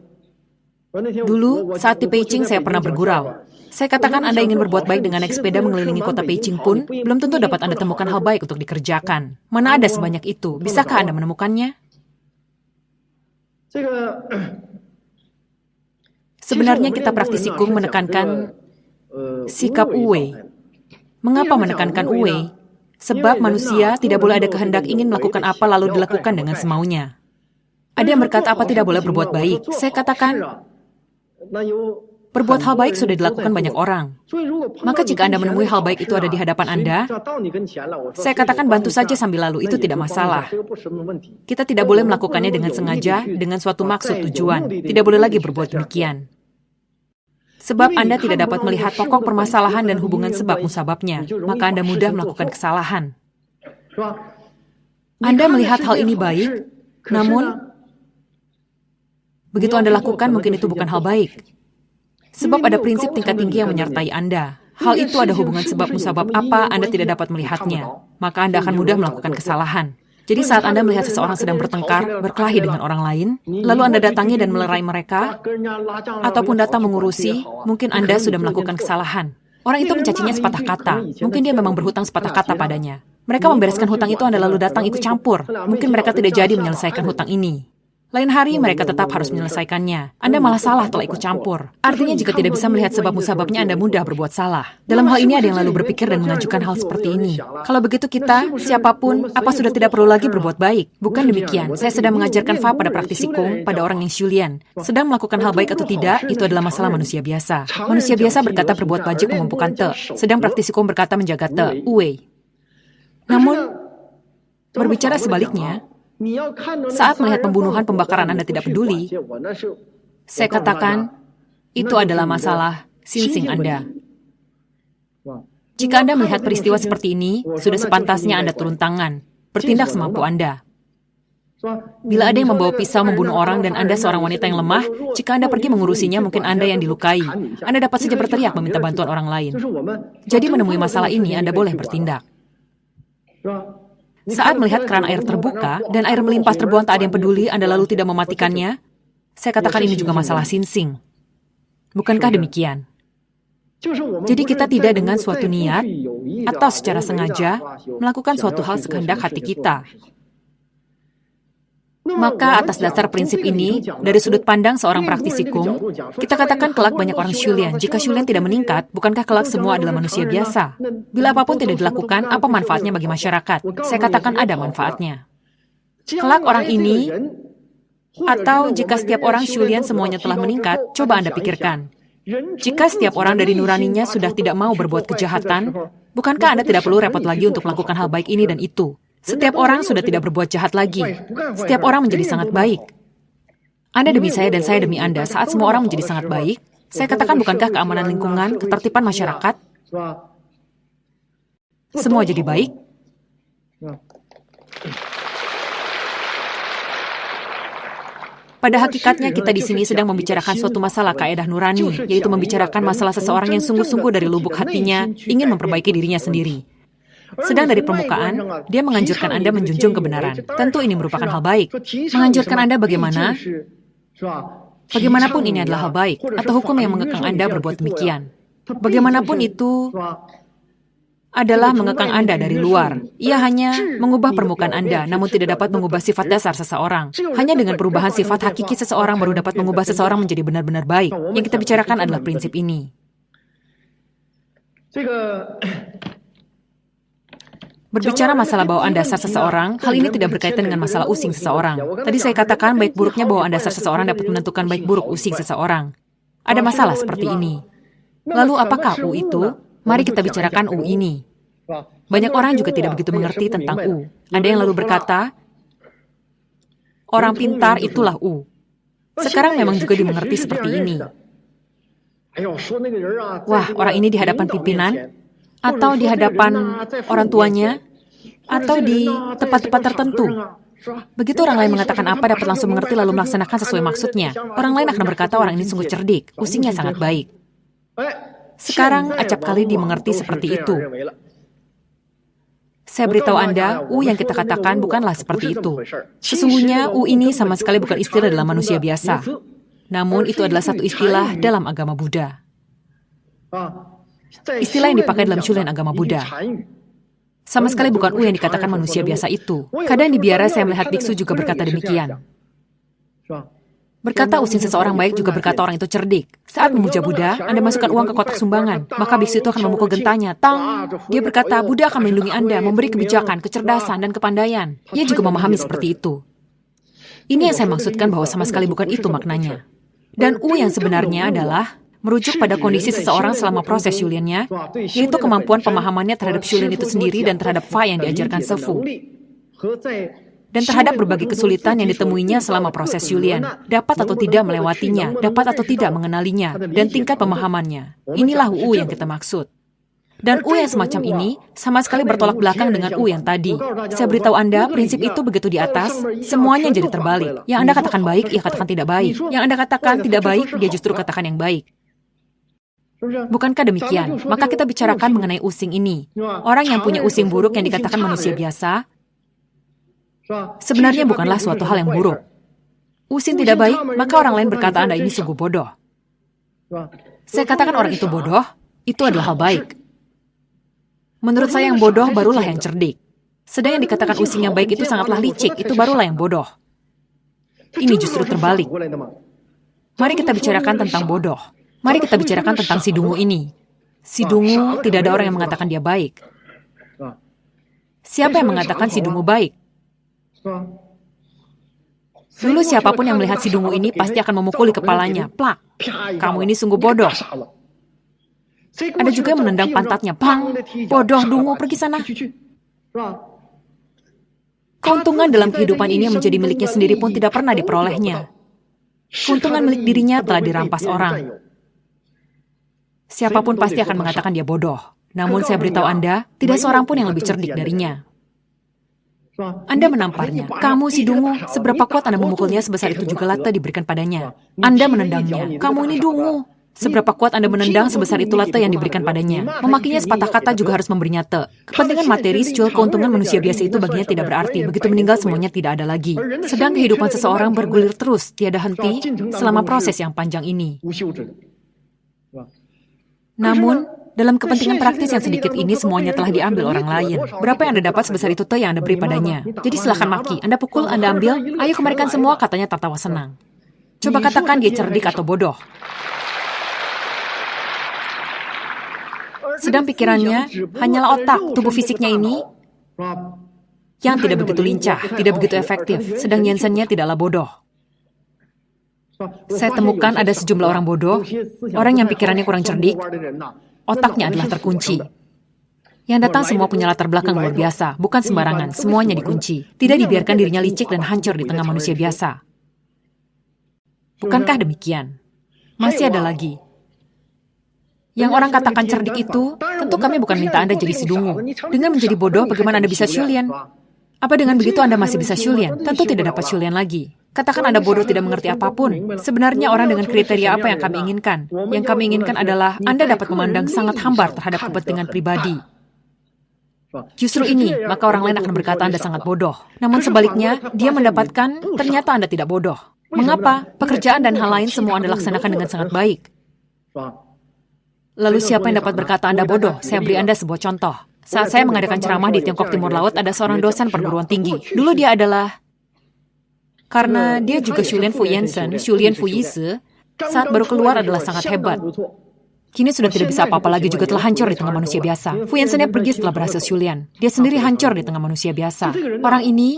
Dulu, saat di Beijing saya pernah bergurau. Saya katakan Anda ingin berbuat baik dengan naik sepeda mengelilingi kota Beijing pun, belum tentu dapat Anda temukan hal baik untuk dikerjakan. Mana ada sebanyak itu? Bisakah Anda menemukannya? Sebenarnya kita praktisi Kung menekankan sikap uwe. Mengapa menekankan uwe? Sebab manusia tidak boleh ada kehendak ingin melakukan apa lalu dilakukan dengan semaunya. Ada yang berkata apa tidak boleh berbuat baik. Saya katakan, Berbuat hal baik sudah dilakukan banyak orang. Maka jika Anda menemui hal baik itu ada di hadapan Anda, saya katakan bantu saja sambil lalu, itu tidak masalah. Kita tidak boleh melakukannya dengan sengaja, dengan suatu maksud tujuan. Tidak boleh lagi berbuat demikian. Sebab Anda tidak dapat melihat pokok permasalahan dan hubungan sebab musababnya, maka Anda mudah melakukan kesalahan. Anda melihat hal ini baik, namun begitu Anda lakukan mungkin itu bukan hal baik. Sebab ada prinsip tingkat tinggi yang menyertai Anda. Hal itu ada hubungan sebab musabab apa Anda tidak dapat melihatnya, maka Anda akan mudah melakukan kesalahan. Jadi saat Anda melihat seseorang sedang bertengkar, berkelahi dengan orang lain, lalu Anda datangi dan melerai mereka, ataupun datang mengurusi, mungkin Anda sudah melakukan kesalahan. Orang itu mencacinya sepatah kata, mungkin dia memang berhutang sepatah kata padanya. Mereka membereskan hutang itu, Anda lalu datang ikut campur, mungkin mereka tidak jadi menyelesaikan hutang ini. Lain hari mereka tetap harus menyelesaikannya. Anda malah salah telah ikut campur. Artinya jika tidak bisa melihat sebab musababnya, Anda mudah berbuat salah. Dalam hal ini ada yang lalu berpikir dan mengajukan hal seperti ini. Kalau begitu kita, siapapun, apa sudah tidak perlu lagi berbuat baik? Bukan demikian. Saya sedang mengajarkan Fa pada praktisi Kung, pada orang yang Shulian. Sedang melakukan hal baik atau tidak, itu adalah masalah manusia biasa. Manusia biasa berkata berbuat wajib memampukan Te. Sedang praktisi Kung berkata menjaga Te, Uwei. Namun, berbicara sebaliknya, saat melihat pembunuhan, pembakaran Anda tidak peduli, saya katakan, itu adalah masalah sinsing Anda. Jika Anda melihat peristiwa seperti ini, sudah sepantasnya Anda turun tangan, bertindak semampu Anda. Bila ada yang membawa pisau membunuh orang dan Anda seorang wanita yang lemah, jika Anda pergi mengurusinya, mungkin Anda yang dilukai. Anda dapat saja berteriak meminta bantuan orang lain. Jadi menemui masalah ini, Anda boleh bertindak. Saat melihat keran air terbuka dan air melimpah terbuang tak ada yang peduli, Anda lalu tidak mematikannya, saya katakan ini juga masalah sinsing. Bukankah demikian? Jadi kita tidak dengan suatu niat atau secara sengaja melakukan suatu hal sekehendak hati kita. Maka atas dasar prinsip ini, dari sudut pandang seorang praktisi Kung, kita katakan kelak banyak orang Shulian. Jika Shulian tidak meningkat, bukankah kelak semua adalah manusia biasa? Bila apapun tidak dilakukan, apa manfaatnya bagi masyarakat? Saya katakan ada manfaatnya. Kelak orang ini, atau jika setiap orang Shulian semuanya telah meningkat, coba Anda pikirkan. Jika setiap orang dari nuraninya sudah tidak mau berbuat kejahatan, bukankah Anda tidak perlu repot lagi untuk melakukan hal baik ini dan itu? Setiap orang sudah tidak berbuat jahat lagi. Setiap orang menjadi sangat baik. Anda demi saya dan saya demi Anda. Saat semua orang menjadi sangat baik, saya katakan bukankah keamanan lingkungan, ketertiban masyarakat, semua jadi baik? Pada hakikatnya kita di sini sedang membicarakan suatu masalah kaedah nurani, yaitu membicarakan masalah seseorang yang sungguh-sungguh dari lubuk hatinya ingin memperbaiki dirinya sendiri. Sedang dari permukaan, dia menganjurkan Anda menjunjung kebenaran. Tentu ini merupakan hal baik. Menganjurkan Anda bagaimana? Bagaimanapun ini adalah hal baik, atau hukum yang mengekang Anda berbuat demikian. Bagaimanapun itu adalah mengekang Anda dari luar. Ia hanya mengubah permukaan Anda, namun tidak dapat mengubah sifat dasar seseorang. Hanya dengan perubahan sifat hakiki seseorang baru dapat mengubah seseorang menjadi benar-benar baik. Yang kita bicarakan adalah prinsip ini. Berbicara masalah bawaan dasar seseorang, hal ini tidak berkaitan dengan masalah using seseorang. Tadi saya katakan baik buruknya bawaan dasar seseorang dapat menentukan baik buruk using seseorang. Ada masalah seperti ini. Lalu apakah U itu? Mari kita bicarakan U ini. Banyak orang juga tidak begitu mengerti tentang U. Ada yang lalu berkata, orang pintar itulah U. Sekarang memang juga dimengerti seperti ini. Wah, orang ini di hadapan pimpinan, atau di hadapan orang tuanya, atau di tempat-tempat tertentu. Begitu orang lain mengatakan apa, dapat langsung mengerti lalu melaksanakan sesuai maksudnya. Orang lain akan berkata orang ini sungguh cerdik, usingnya sangat baik. Sekarang acap kali dimengerti seperti itu. Saya beritahu Anda, U yang kita katakan bukanlah seperti itu. Sesungguhnya U ini sama sekali bukan istilah dalam manusia biasa. Namun itu adalah satu istilah dalam agama Buddha. Istilah yang dipakai dalam Shulian agama Buddha. Sama sekali bukan U yang dikatakan manusia biasa itu. Kadang di biara saya melihat biksu juga berkata demikian. Berkata using seseorang baik juga berkata orang itu cerdik. Saat memuja Buddha, Anda masukkan uang ke kotak sumbangan, maka biksu itu akan memukul gentanya. Tang! Dia berkata, Buddha akan melindungi Anda, memberi kebijakan, kecerdasan, dan kepandaian. Ia juga memahami seperti itu. Ini yang saya maksudkan bahwa sama sekali bukan itu maknanya. Dan U yang sebenarnya adalah merujuk pada kondisi seseorang selama proses Shulian-nya, yaitu kemampuan pemahamannya terhadap Shulian itu sendiri dan terhadap Fa yang diajarkan Sefu, dan terhadap berbagai kesulitan yang ditemuinya selama proses Shulian, dapat atau tidak melewatinya, dapat atau tidak mengenalinya, dan tingkat pemahamannya. Inilah U yang kita maksud. Dan U yang semacam ini sama sekali bertolak belakang dengan U yang tadi. Saya beritahu Anda, prinsip itu begitu di atas, semuanya jadi terbalik. Yang Anda katakan baik, ia katakan tidak baik. Yang Anda katakan tidak baik, dia justru katakan yang baik. Bukankah demikian? Maka kita bicarakan mengenai using ini. Orang yang punya using buruk yang dikatakan manusia biasa, sebenarnya bukanlah suatu hal yang buruk. Using tidak baik, maka orang lain berkata Anda ini sungguh bodoh. Saya katakan orang itu bodoh, itu adalah hal baik. Menurut saya yang bodoh barulah yang cerdik. Sedang yang dikatakan using yang baik itu sangatlah licik, itu barulah yang bodoh. Ini justru terbalik. Mari kita bicarakan tentang bodoh. Mari kita bicarakan tentang si dungu ini. Si dungu, tidak ada orang yang mengatakan dia baik. Siapa yang mengatakan si dungu baik? Dulu siapapun yang melihat si dungu ini pasti akan memukuli kepalanya. Plak, kamu ini sungguh bodoh. Ada juga yang menendang pantatnya. Pang, bodoh dungu, pergi sana. Keuntungan dalam kehidupan ini yang menjadi miliknya sendiri pun tidak pernah diperolehnya. Keuntungan milik dirinya telah dirampas orang. Siapapun pasti akan mengatakan dia bodoh. Namun saya beritahu Anda, tidak seorang pun yang lebih cerdik darinya. Anda menamparnya. Kamu si dungu, seberapa kuat Anda memukulnya, sebesar itu juga lata diberikan padanya. Anda menendangnya. Kamu ini dungu. Seberapa kuat Anda menendang, sebesar itu lata yang diberikan padanya. Memakinya sepatah kata juga harus memberinya te. Kepentingan materi, sejual keuntungan manusia biasa itu baginya tidak berarti. Begitu meninggal semuanya tidak ada lagi. Sedang kehidupan seseorang bergulir terus, tiada henti, selama proses yang panjang ini. Namun, dalam kepentingan praktis yang sedikit ini, semuanya telah diambil orang lain. Berapa yang Anda dapat, sebesar itu te yang Anda beri padanya. Jadi silakan maki. Anda pukul, Anda ambil, ayo kembalikan semua, katanya tertawa senang. Coba katakan dia cerdik atau bodoh. Sedang pikirannya hanyalah otak, tubuh fisiknya ini yang tidak begitu lincah, tidak begitu efektif. Sedang Jensen-nya tidaklah bodoh. Saya temukan ada sejumlah orang bodoh, orang yang pikirannya kurang cerdik, otaknya adalah terkunci. Yang datang semua punya latar belakang luar biasa, bukan sembarangan, semuanya dikunci. Tidak dibiarkan dirinya licik dan hancur di tengah manusia biasa. Bukankah demikian? Masih ada lagi. Yang orang katakan cerdik itu, tentu kami bukan minta Anda jadi si dungu. Dengan menjadi bodoh, bagaimana Anda bisa Shulian? Apa dengan begitu Anda masih bisa Shulian? Tentu tidak dapat Shulian lagi. Katakan Anda bodoh tidak mengerti apapun. Sebenarnya orang dengan kriteria apa yang kami inginkan? Yang kami inginkan adalah Anda dapat memandang sangat hambar terhadap kepentingan pribadi. Justru ini, maka orang lain akan berkata Anda sangat bodoh. Namun sebaliknya, dia mendapatkan ternyata Anda tidak bodoh. Mengapa? Pekerjaan dan hal lain semua Anda laksanakan dengan sangat baik. Lalu siapa yang dapat berkata Anda bodoh? Saya beri Anda sebuah contoh. Saat saya mengadakan ceramah di Tiongkok Timur Laut, ada seorang dosen perguruan tinggi. Dulu dia adalah, karena dia juga Shulian Fu Yensen, Shulian Fu Yise, saat baru keluar adalah sangat hebat. Kini sudah tidak bisa apa-apa lagi, juga telah hancur di tengah manusia biasa. Fu Yensen-nya pergi setelah berhasil Shulian. Dia sendiri hancur di tengah manusia biasa. Orang ini,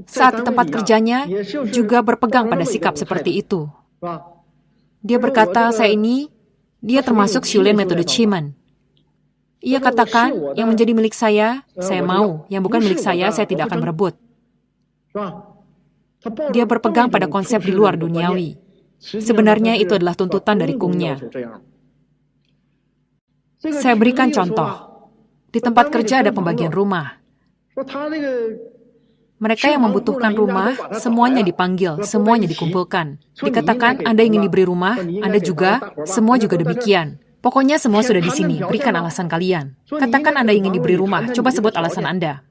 saat di tempat kerjanya, juga berpegang pada sikap seperti itu. Dia berkata, dia termasuk Shulian metode Chiman. Ia katakan, yang menjadi milik saya mau. Yang bukan milik saya tidak akan berebut. Dia berpegang pada konsep di luar duniawi. Sebenarnya itu adalah tuntutan dari kungnya. Saya berikan contoh. Di tempat kerja ada pembagian rumah. Mereka yang membutuhkan rumah, semuanya dipanggil, semuanya dikumpulkan. Dikatakan, Anda ingin diberi rumah, Anda juga, semua juga demikian. Pokoknya semua sudah di sini, berikan alasan kalian. Katakan Anda ingin diberi rumah, coba sebut alasan Anda.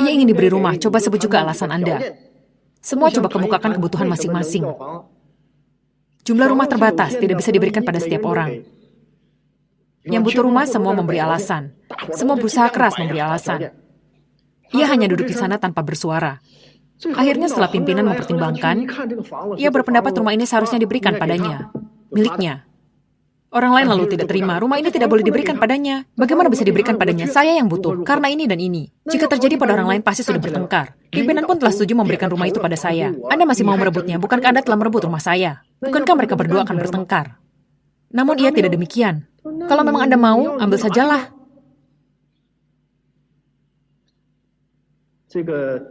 Ia ingin diberi rumah, coba sebut juga alasan Anda. Semua coba kemukakan kebutuhan masing-masing. Jumlah rumah terbatas, tidak bisa diberikan pada setiap orang. Yang butuh rumah semua memberi alasan. Semua berusaha keras memberi alasan. Ia hanya duduk di sana tanpa bersuara. Akhirnya setelah pimpinan mempertimbangkan, ia berpendapat rumah ini seharusnya diberikan padanya, miliknya. Orang lain lalu tidak terima, rumah ini tidak boleh diberikan padanya. Bagaimana bisa diberikan padanya? Saya yang butuh, karena ini dan ini. Jika terjadi pada orang lain, pasti sudah bertengkar. Pimpinan pun telah setuju memberikan rumah itu pada saya. Anda masih mau merebutnya, bukankah Anda telah merebut rumah saya? Bukankah mereka berdua akan bertengkar? Namun ia tidak demikian. Kalau memang Anda mau, ambil sajalah.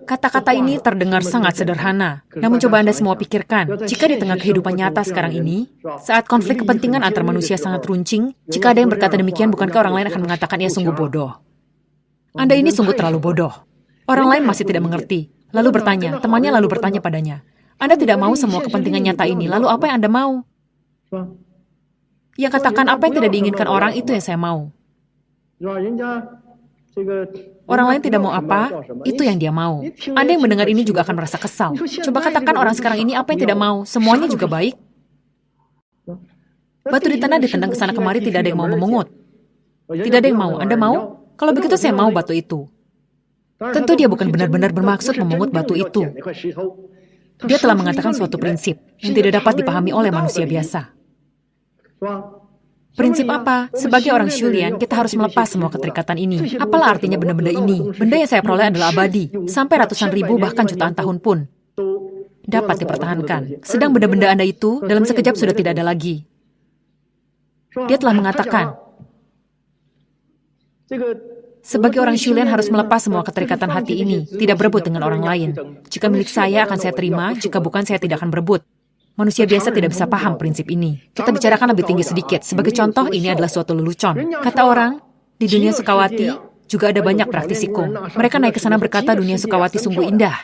Kata-kata ini terdengar sangat sederhana. Namun coba Anda semua pikirkan, jika di tengah kehidupan nyata sekarang ini, saat konflik kepentingan antar manusia sangat runcing, jika ada yang berkata demikian, bukankah orang lain akan mengatakan ia sungguh bodoh? Anda ini sungguh terlalu bodoh. Orang lain masih tidak mengerti. Lalu bertanya, temannya lalu bertanya padanya, Anda tidak mau semua kepentingan nyata ini, lalu apa yang Anda mau? Ia katakan apa yang tidak diinginkan orang, itu yang saya mau. Orang lain tidak mau apa, itu yang dia mau. Anda yang mendengar ini juga akan merasa kesal. Coba katakan orang sekarang ini apa yang tidak mau, semuanya juga baik. Batu di tanah ditendang ke sana kemari, tidak ada yang mau memungut. Tidak ada yang mau, Anda mau? Kalau begitu saya mau batu itu. Tentu dia bukan benar-benar bermaksud memungut batu itu. Dia telah mengatakan suatu prinsip yang tidak dapat dipahami oleh manusia biasa. Prinsip apa? Sebagai orang Shulian, kita harus melepas semua keterikatan ini. Apalah artinya benda-benda ini? Benda yang saya peroleh adalah abadi. Sampai ratusan ribu, bahkan jutaan tahun pun dapat dipertahankan. Sedang benda-benda Anda itu, dalam sekejap sudah tidak ada lagi. Dia telah mengatakan, sebagai orang Shulian harus melepas semua keterikatan hati ini, tidak berebut dengan orang lain. Jika milik saya akan saya terima, jika bukan saya tidak akan berebut. Manusia biasa tidak bisa paham prinsip ini. Kita bicarakan lebih tinggi sedikit. Sebagai contoh, ini adalah suatu lelucon. Kata orang, di dunia Sukawati juga ada banyak praktisi kung. Mereka naik ke sana berkata dunia Sukawati sungguh indah.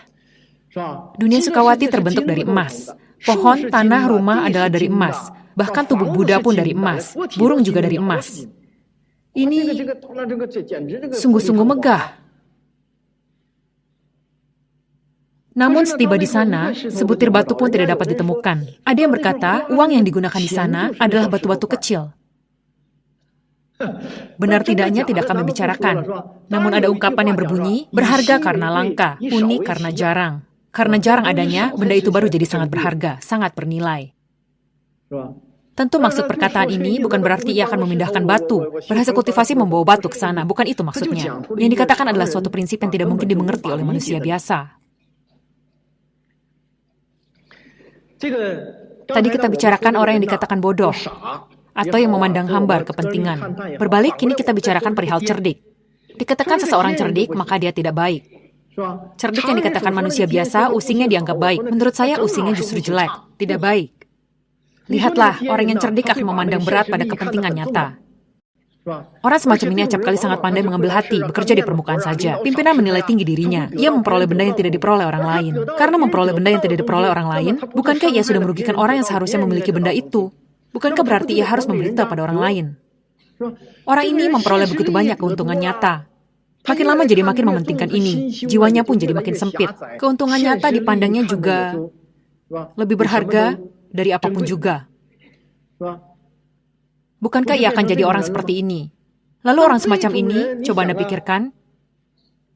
Dunia Sukawati terbentuk dari emas. Pohon, tanah, rumah adalah dari emas. Bahkan tubuh Buddha pun dari emas. Burung juga dari emas. Ini sungguh-sungguh megah. Namun setiba di sana, sebutir batu pun tidak dapat ditemukan. Ada yang berkata, uang yang digunakan di sana adalah batu-batu kecil. Benar tidaknya tidak kami bicarakan. Namun ada ungkapan yang berbunyi, berharga karena langka, unik karena jarang. Karena jarang adanya, benda itu baru jadi sangat berharga, sangat bernilai. Tentu maksud perkataan ini bukan berarti ia akan memindahkan batu. Berhasil kultivasi membawa batu ke sana, bukan itu maksudnya. Yang dikatakan adalah suatu prinsip yang tidak mungkin dimengerti oleh manusia biasa. Tadi kita bicarakan orang yang dikatakan bodoh, atau yang memandang hambar kepentingan. Berbalik, kini kita bicarakan perihal cerdik. Dikatakan seseorang cerdik, maka dia tidak baik. Cerdik yang dikatakan manusia biasa, usingnya dianggap baik. Menurut saya, usingnya justru jelek, tidak baik. Lihatlah, orang yang cerdik akan memandang berat pada kepentingan nyata. Orang semacam ini acap kali sangat pandai mengambil hati, bekerja di permukaan saja. Pimpinan menilai tinggi dirinya. Ia memperoleh benda yang tidak diperoleh orang lain. Karena memperoleh benda yang tidak diperoleh orang lain, bukankah ia sudah merugikan orang yang seharusnya memiliki benda itu? Bukankah berarti ia harus memberitahu pada orang lain? Orang ini memperoleh begitu banyak keuntungan nyata. Makin lama jadi makin mementingkan ini. Jiwanya pun jadi makin sempit. Keuntungan nyata dipandangnya juga lebih berharga dari apapun juga. Bukankah ia akan jadi orang seperti ini? Lalu orang semacam ini, coba Anda pikirkan,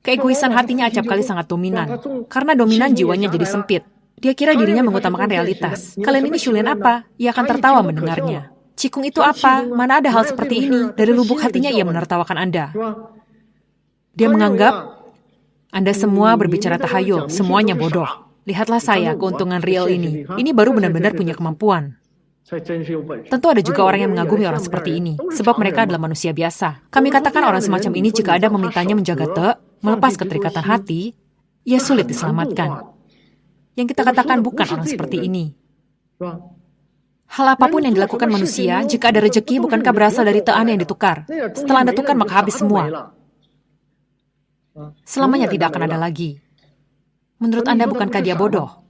keegoisan hatinya acap kali sangat dominan. Karena dominan jiwanya jadi sempit. Dia kira dirinya mengutamakan realitas. Kalian ini Shulian apa? Ia akan tertawa mendengarnya. Cikung itu apa? Mana ada hal seperti ini? Dari lubuk hatinya ia menertawakan Anda. Dia menganggap Anda semua berbicara tahayul, semuanya bodoh. Lihatlah saya, keuntungan real ini. Ini baru benar-benar punya kemampuan. Tentu ada juga orang yang mengagumi orang seperti ini, sebab mereka adalah manusia biasa. Kami katakan orang semacam ini jika Anda memintanya menjaga melepas keterikatan hati, ia sulit diselamatkan. Yang kita katakan bukan orang seperti ini. Hal apapun yang dilakukan manusia, jika ada rejeki, bukankah berasal dari Anda yang ditukar? Setelah Anda tukar, maka habis semua. Selamanya tidak akan ada lagi. Menurut Anda, bukankah dia bodoh?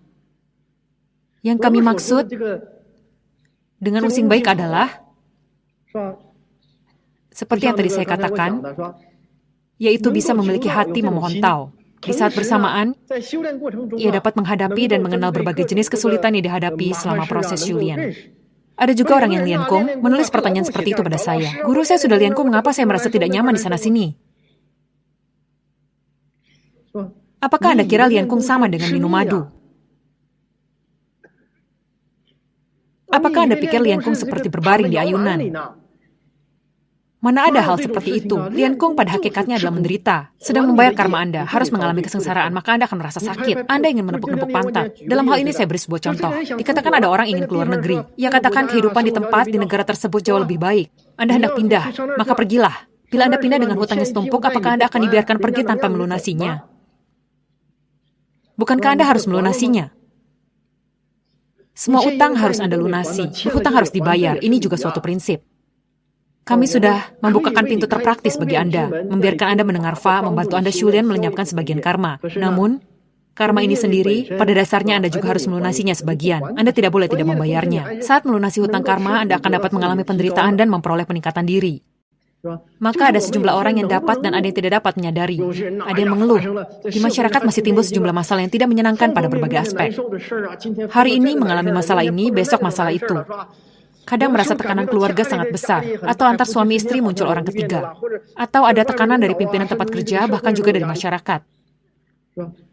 Yang kami maksud dengan using baik adalah, seperti yang tadi saya katakan, yaitu bisa memiliki hati memohon tau. Di saat bersamaan, ia dapat menghadapi dan mengenal berbagai jenis kesulitan yang dihadapi selama proses Shulian. Ada juga orang yang Lian Kung menulis pertanyaan seperti itu pada saya. Guru, saya sudah Lian Kung, mengapa saya merasa tidak nyaman di sana-sini? Apakah Anda kira Lian Kung sama dengan minum madu? Apakah Anda pikir Lian Kung seperti berbaring di ayunan? Mana ada hal seperti itu? Lian Kung pada hakikatnya adalah menderita. Sedang membayar karma Anda, harus mengalami kesengsaraan, maka Anda akan merasa sakit. Anda ingin menepuk-nepuk pantat. Dalam hal ini saya beri sebuah contoh. Dikatakan ada orang ingin keluar negeri. Ia katakan kehidupan di tempat di negara tersebut jauh lebih baik. Anda hendak pindah, maka pergilah. Bila Anda pindah dengan hutangnya setumpuk, apakah Anda akan dibiarkan pergi tanpa melunasinya? Bukankah Anda harus melunasinya? Semua utang harus Anda lunasi. Hutang harus dibayar. Ini juga suatu prinsip. Kami sudah membukakan pintu terpraktis bagi Anda, membiarkan Anda mendengar Fa, membantu Anda Shulian melenyapkan sebagian karma. Namun, karma ini sendiri, pada dasarnya Anda juga harus melunasinya sebagian. Anda tidak boleh tidak membayarnya. Saat melunasi hutang karma, Anda akan dapat mengalami penderitaan dan memperoleh peningkatan diri. Maka ada sejumlah orang yang dapat dan ada yang tidak dapat menyadari. Ada yang mengeluh. Di masyarakat masih timbul sejumlah masalah yang tidak menyenangkan pada berbagai aspek. Hari ini mengalami masalah ini, besok masalah itu. Kadang merasa tekanan keluarga sangat besar, atau antar suami istri muncul orang ketiga. Atau ada tekanan dari pimpinan tempat kerja, bahkan juga dari masyarakat.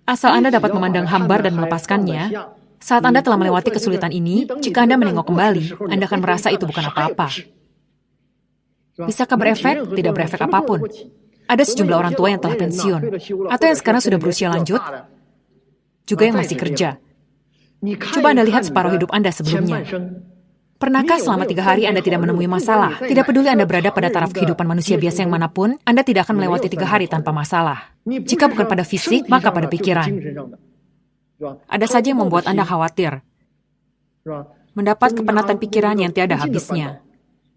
Asal Anda dapat memandang hambar dan melepaskannya, saat Anda telah melewati kesulitan ini, jika Anda menengok kembali, Anda akan merasa itu bukan apa-apa. Bisakah berefek? Tidak berefek apapun. Ada sejumlah orang tua yang telah pensiun, atau yang sekarang sudah berusia lanjut, juga yang masih kerja. Coba Anda lihat separuh hidup Anda sebelumnya. Pernahkah selama 3 hari Anda tidak menemui masalah? Tidak peduli Anda berada pada taraf kehidupan manusia biasa yang manapun, Anda tidak akan melewati 3 hari tanpa masalah. Jika bukan pada fisik, maka pada pikiran. Ada saja yang membuat Anda khawatir. Mendapat kepenatan pikiran yang tiada habisnya.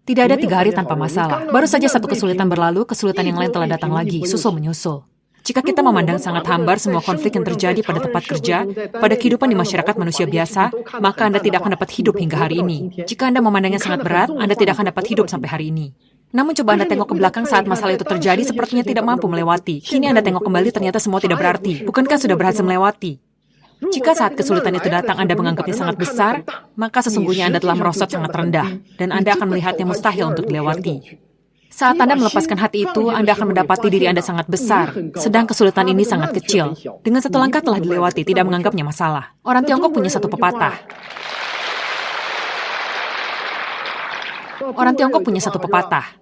Tidak ada 3 hari tanpa masalah. Baru saja satu kesulitan berlalu, kesulitan yang lain telah datang lagi, susul-menyusul. Jika kita memandang sangat hambar semua konflik yang terjadi pada tempat kerja, pada kehidupan di masyarakat manusia biasa, maka Anda tidak akan dapat hidup hingga hari ini. Jika Anda memandangnya sangat berat, Anda tidak akan dapat hidup sampai hari ini. Namun coba Anda tengok ke belakang saat masalah itu terjadi, sepertinya tidak mampu melewati. Kini Anda tengok kembali, ternyata semua tidak berarti. Bukankah sudah berhasil melewati? Jika saat kesulitan itu datang Anda menganggapnya sangat besar, maka sesungguhnya Anda telah merosot sangat rendah, dan Anda akan melihatnya mustahil untuk dilewati. Saat Anda melepaskan hati itu, Anda akan mendapati diri Anda sangat besar, sedang kesulitan ini sangat kecil. Dengan satu langkah telah dilewati, tidak menganggapnya masalah. Orang Tiongkok punya satu pepatah.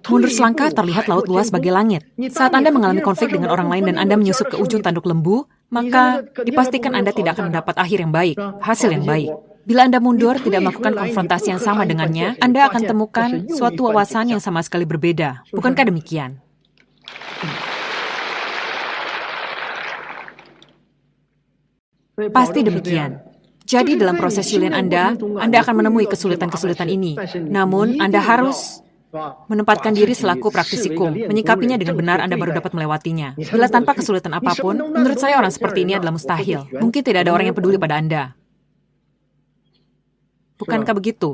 Mundur selangkah terlihat laut luas bagai langit. Saat Anda mengalami konflik dengan orang lain dan Anda menyusup ke ujung tanduk lembu, maka dipastikan Anda tidak akan mendapat akhir yang baik, hasil yang baik. Bila Anda mundur, tidak melakukan konfrontasi yang sama dengannya, Anda akan temukan suatu wawasan yang sama sekali berbeda. Bukankah demikian? Pasti demikian. Jadi dalam proses Shulian Anda akan menemui kesulitan-kesulitan ini. Namun, Anda harus menempatkan diri selaku praktisikum, menyikapinya dengan benar Anda baru dapat melewatinya. Bila tanpa kesulitan apapun, menurut saya orang seperti ini adalah mustahil. Mungkin tidak ada orang yang peduli pada Anda. Bukankah begitu?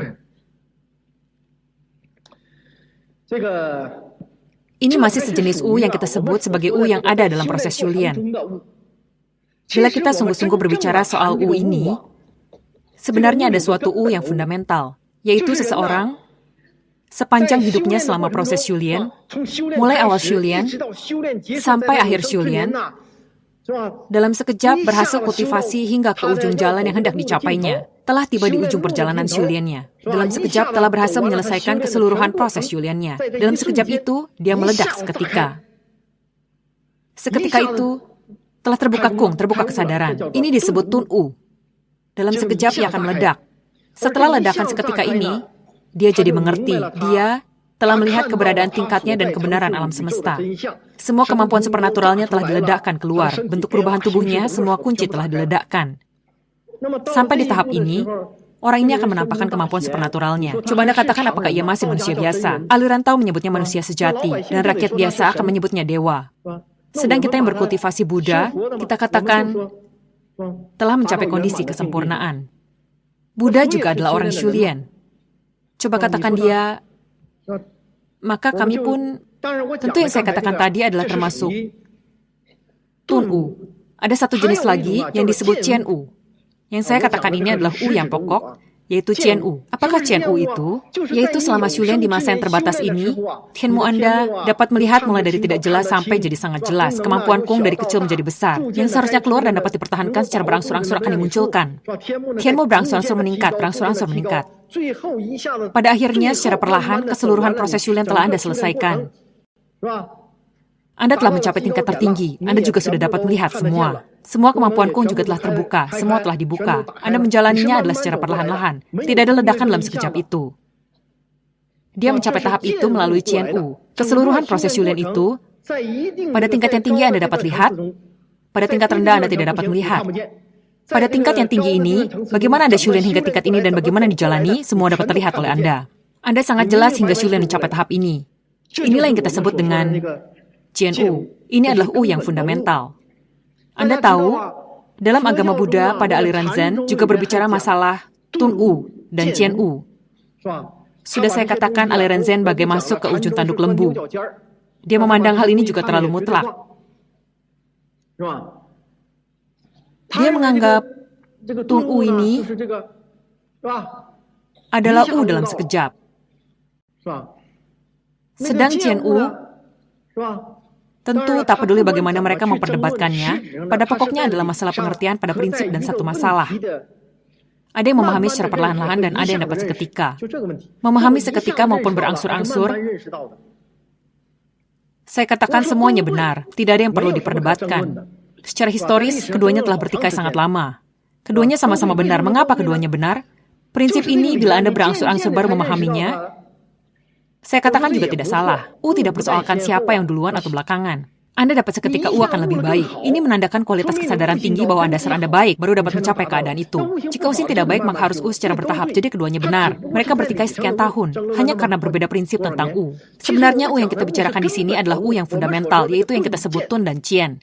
Ini masih sejenis U yang kita sebut sebagai U yang ada dalam proses Shulian. Bila kita sungguh-sungguh berbicara soal U ini, sebenarnya ada suatu U yang fundamental, yaitu seseorang sepanjang hidupnya selama proses Shulian, mulai awal Shulian sampai akhir Shulian, dalam sekejap berhasil kultivasi hingga ke ujung jalan yang hendak dicapainya. Telah tiba di ujung perjalanan Shuliannya. Dalam sekejap telah berhasil menyelesaikan keseluruhan proses Shuliannya. Dalam sekejap itu, dia meledak seketika. Seketika itu, telah terbuka kesadaran. Ini disebut Tun U. Dalam sekejap ia akan meledak. Setelah ledakan seketika ini, dia jadi mengerti. Dia telah melihat keberadaan tingkatnya dan kebenaran alam semesta. Semua kemampuan supernaturalnya telah diledakkan keluar. Bentuk perubahan tubuhnya, semua kunci telah diledakkan. Sampai di tahap ini, orang ini akan menampakkan kemampuan supernaturalnya. Coba Anda katakan apakah ia masih manusia biasa. Aliran Tao menyebutnya manusia sejati, dan rakyat biasa akan menyebutnya dewa. Sedang kita yang berkultivasi Buddha, kita katakan telah mencapai kondisi kesempurnaan. Buddha juga adalah orang Shulian. Coba katakan dia, maka kami pun, tentu yang saya katakan tadi adalah termasuk Tun U. Ada satu jenis lagi yang disebut Chien U. Yang saya katakan ini adalah U yang pokok, yaitu Chien U. Apakah Chien U itu? Yaitu selama Shulian di masa yang terbatas ini, Tianmu Anda dapat melihat mulai dari tidak jelas sampai jadi sangat jelas. Kemampuan Kung dari kecil menjadi besar. Yang seharusnya keluar dan dapat dipertahankan secara berangsur-angsur akan dimunculkan. Tianmu berangsur-angsur meningkat, berangsur-angsur meningkat. Pada akhirnya, secara perlahan, keseluruhan proses Yulian telah Anda selesaikan. Anda telah mencapai tingkat tertinggi. Anda juga sudah dapat melihat semua. Semua kemampuan Kung juga telah terbuka. Semua telah dibuka. Anda menjalaninya adalah secara perlahan-lahan. Tidak ada ledakan dalam sekejap itu. Dia mencapai tahap itu melalui Qian Wu. Keseluruhan proses Yulian itu, pada tingkat yang tinggi Anda dapat lihat, pada tingkat rendah Anda tidak dapat melihat. Pada tingkat yang tinggi ini, bagaimana Anda Yulian hingga tingkat ini dan bagaimana dijalani, semua dapat terlihat oleh Anda. Anda sangat jelas hingga Yulian mencapai tahap ini. Inilah yang kita sebut dengan Qian Wu. Ini adalah Wu yang fundamental. Anda tahu, dalam agama Buddha pada aliran Zen juga berbicara masalah Tun Wu dan Qian Wu. Sudah saya katakan aliran Zen bagai masuk ke ujung tanduk lembu. Dia memandang hal ini juga terlalu mutlak. Dia menganggap Tun Wu ini adalah Wu dalam sekejap. Sedang Qian Wu tentu tak peduli bagaimana mereka memperdebatkannya, pada pokoknya adalah masalah pengertian pada prinsip dan satu masalah. Ada yang memahami secara perlahan-lahan dan ada yang dapat seketika. Memahami seketika maupun berangsur-angsur, saya katakan semuanya benar, tidak ada yang perlu diperdebatkan. Secara historis, keduanya telah bertikai sangat lama. Keduanya sama-sama benar. Mengapa keduanya benar? Prinsip ini, bila Anda berangsur-angsur baru memahaminya, saya katakan juga tidak salah. U tidak persoalkan siapa yang duluan atau belakangan. Anda dapat seketika U akan lebih baik. Ini menandakan kualitas kesadaran tinggi bahwa dasar Anda baik, baru dapat mencapai keadaan itu. Jika Usin tidak baik, maka harus U secara bertahap, jadi keduanya benar. Mereka bertikai sekian tahun, hanya karena berbeda prinsip tentang U. Sebenarnya U yang kita bicarakan di sini adalah U yang fundamental, yaitu yang kita sebut Tun dan Qian.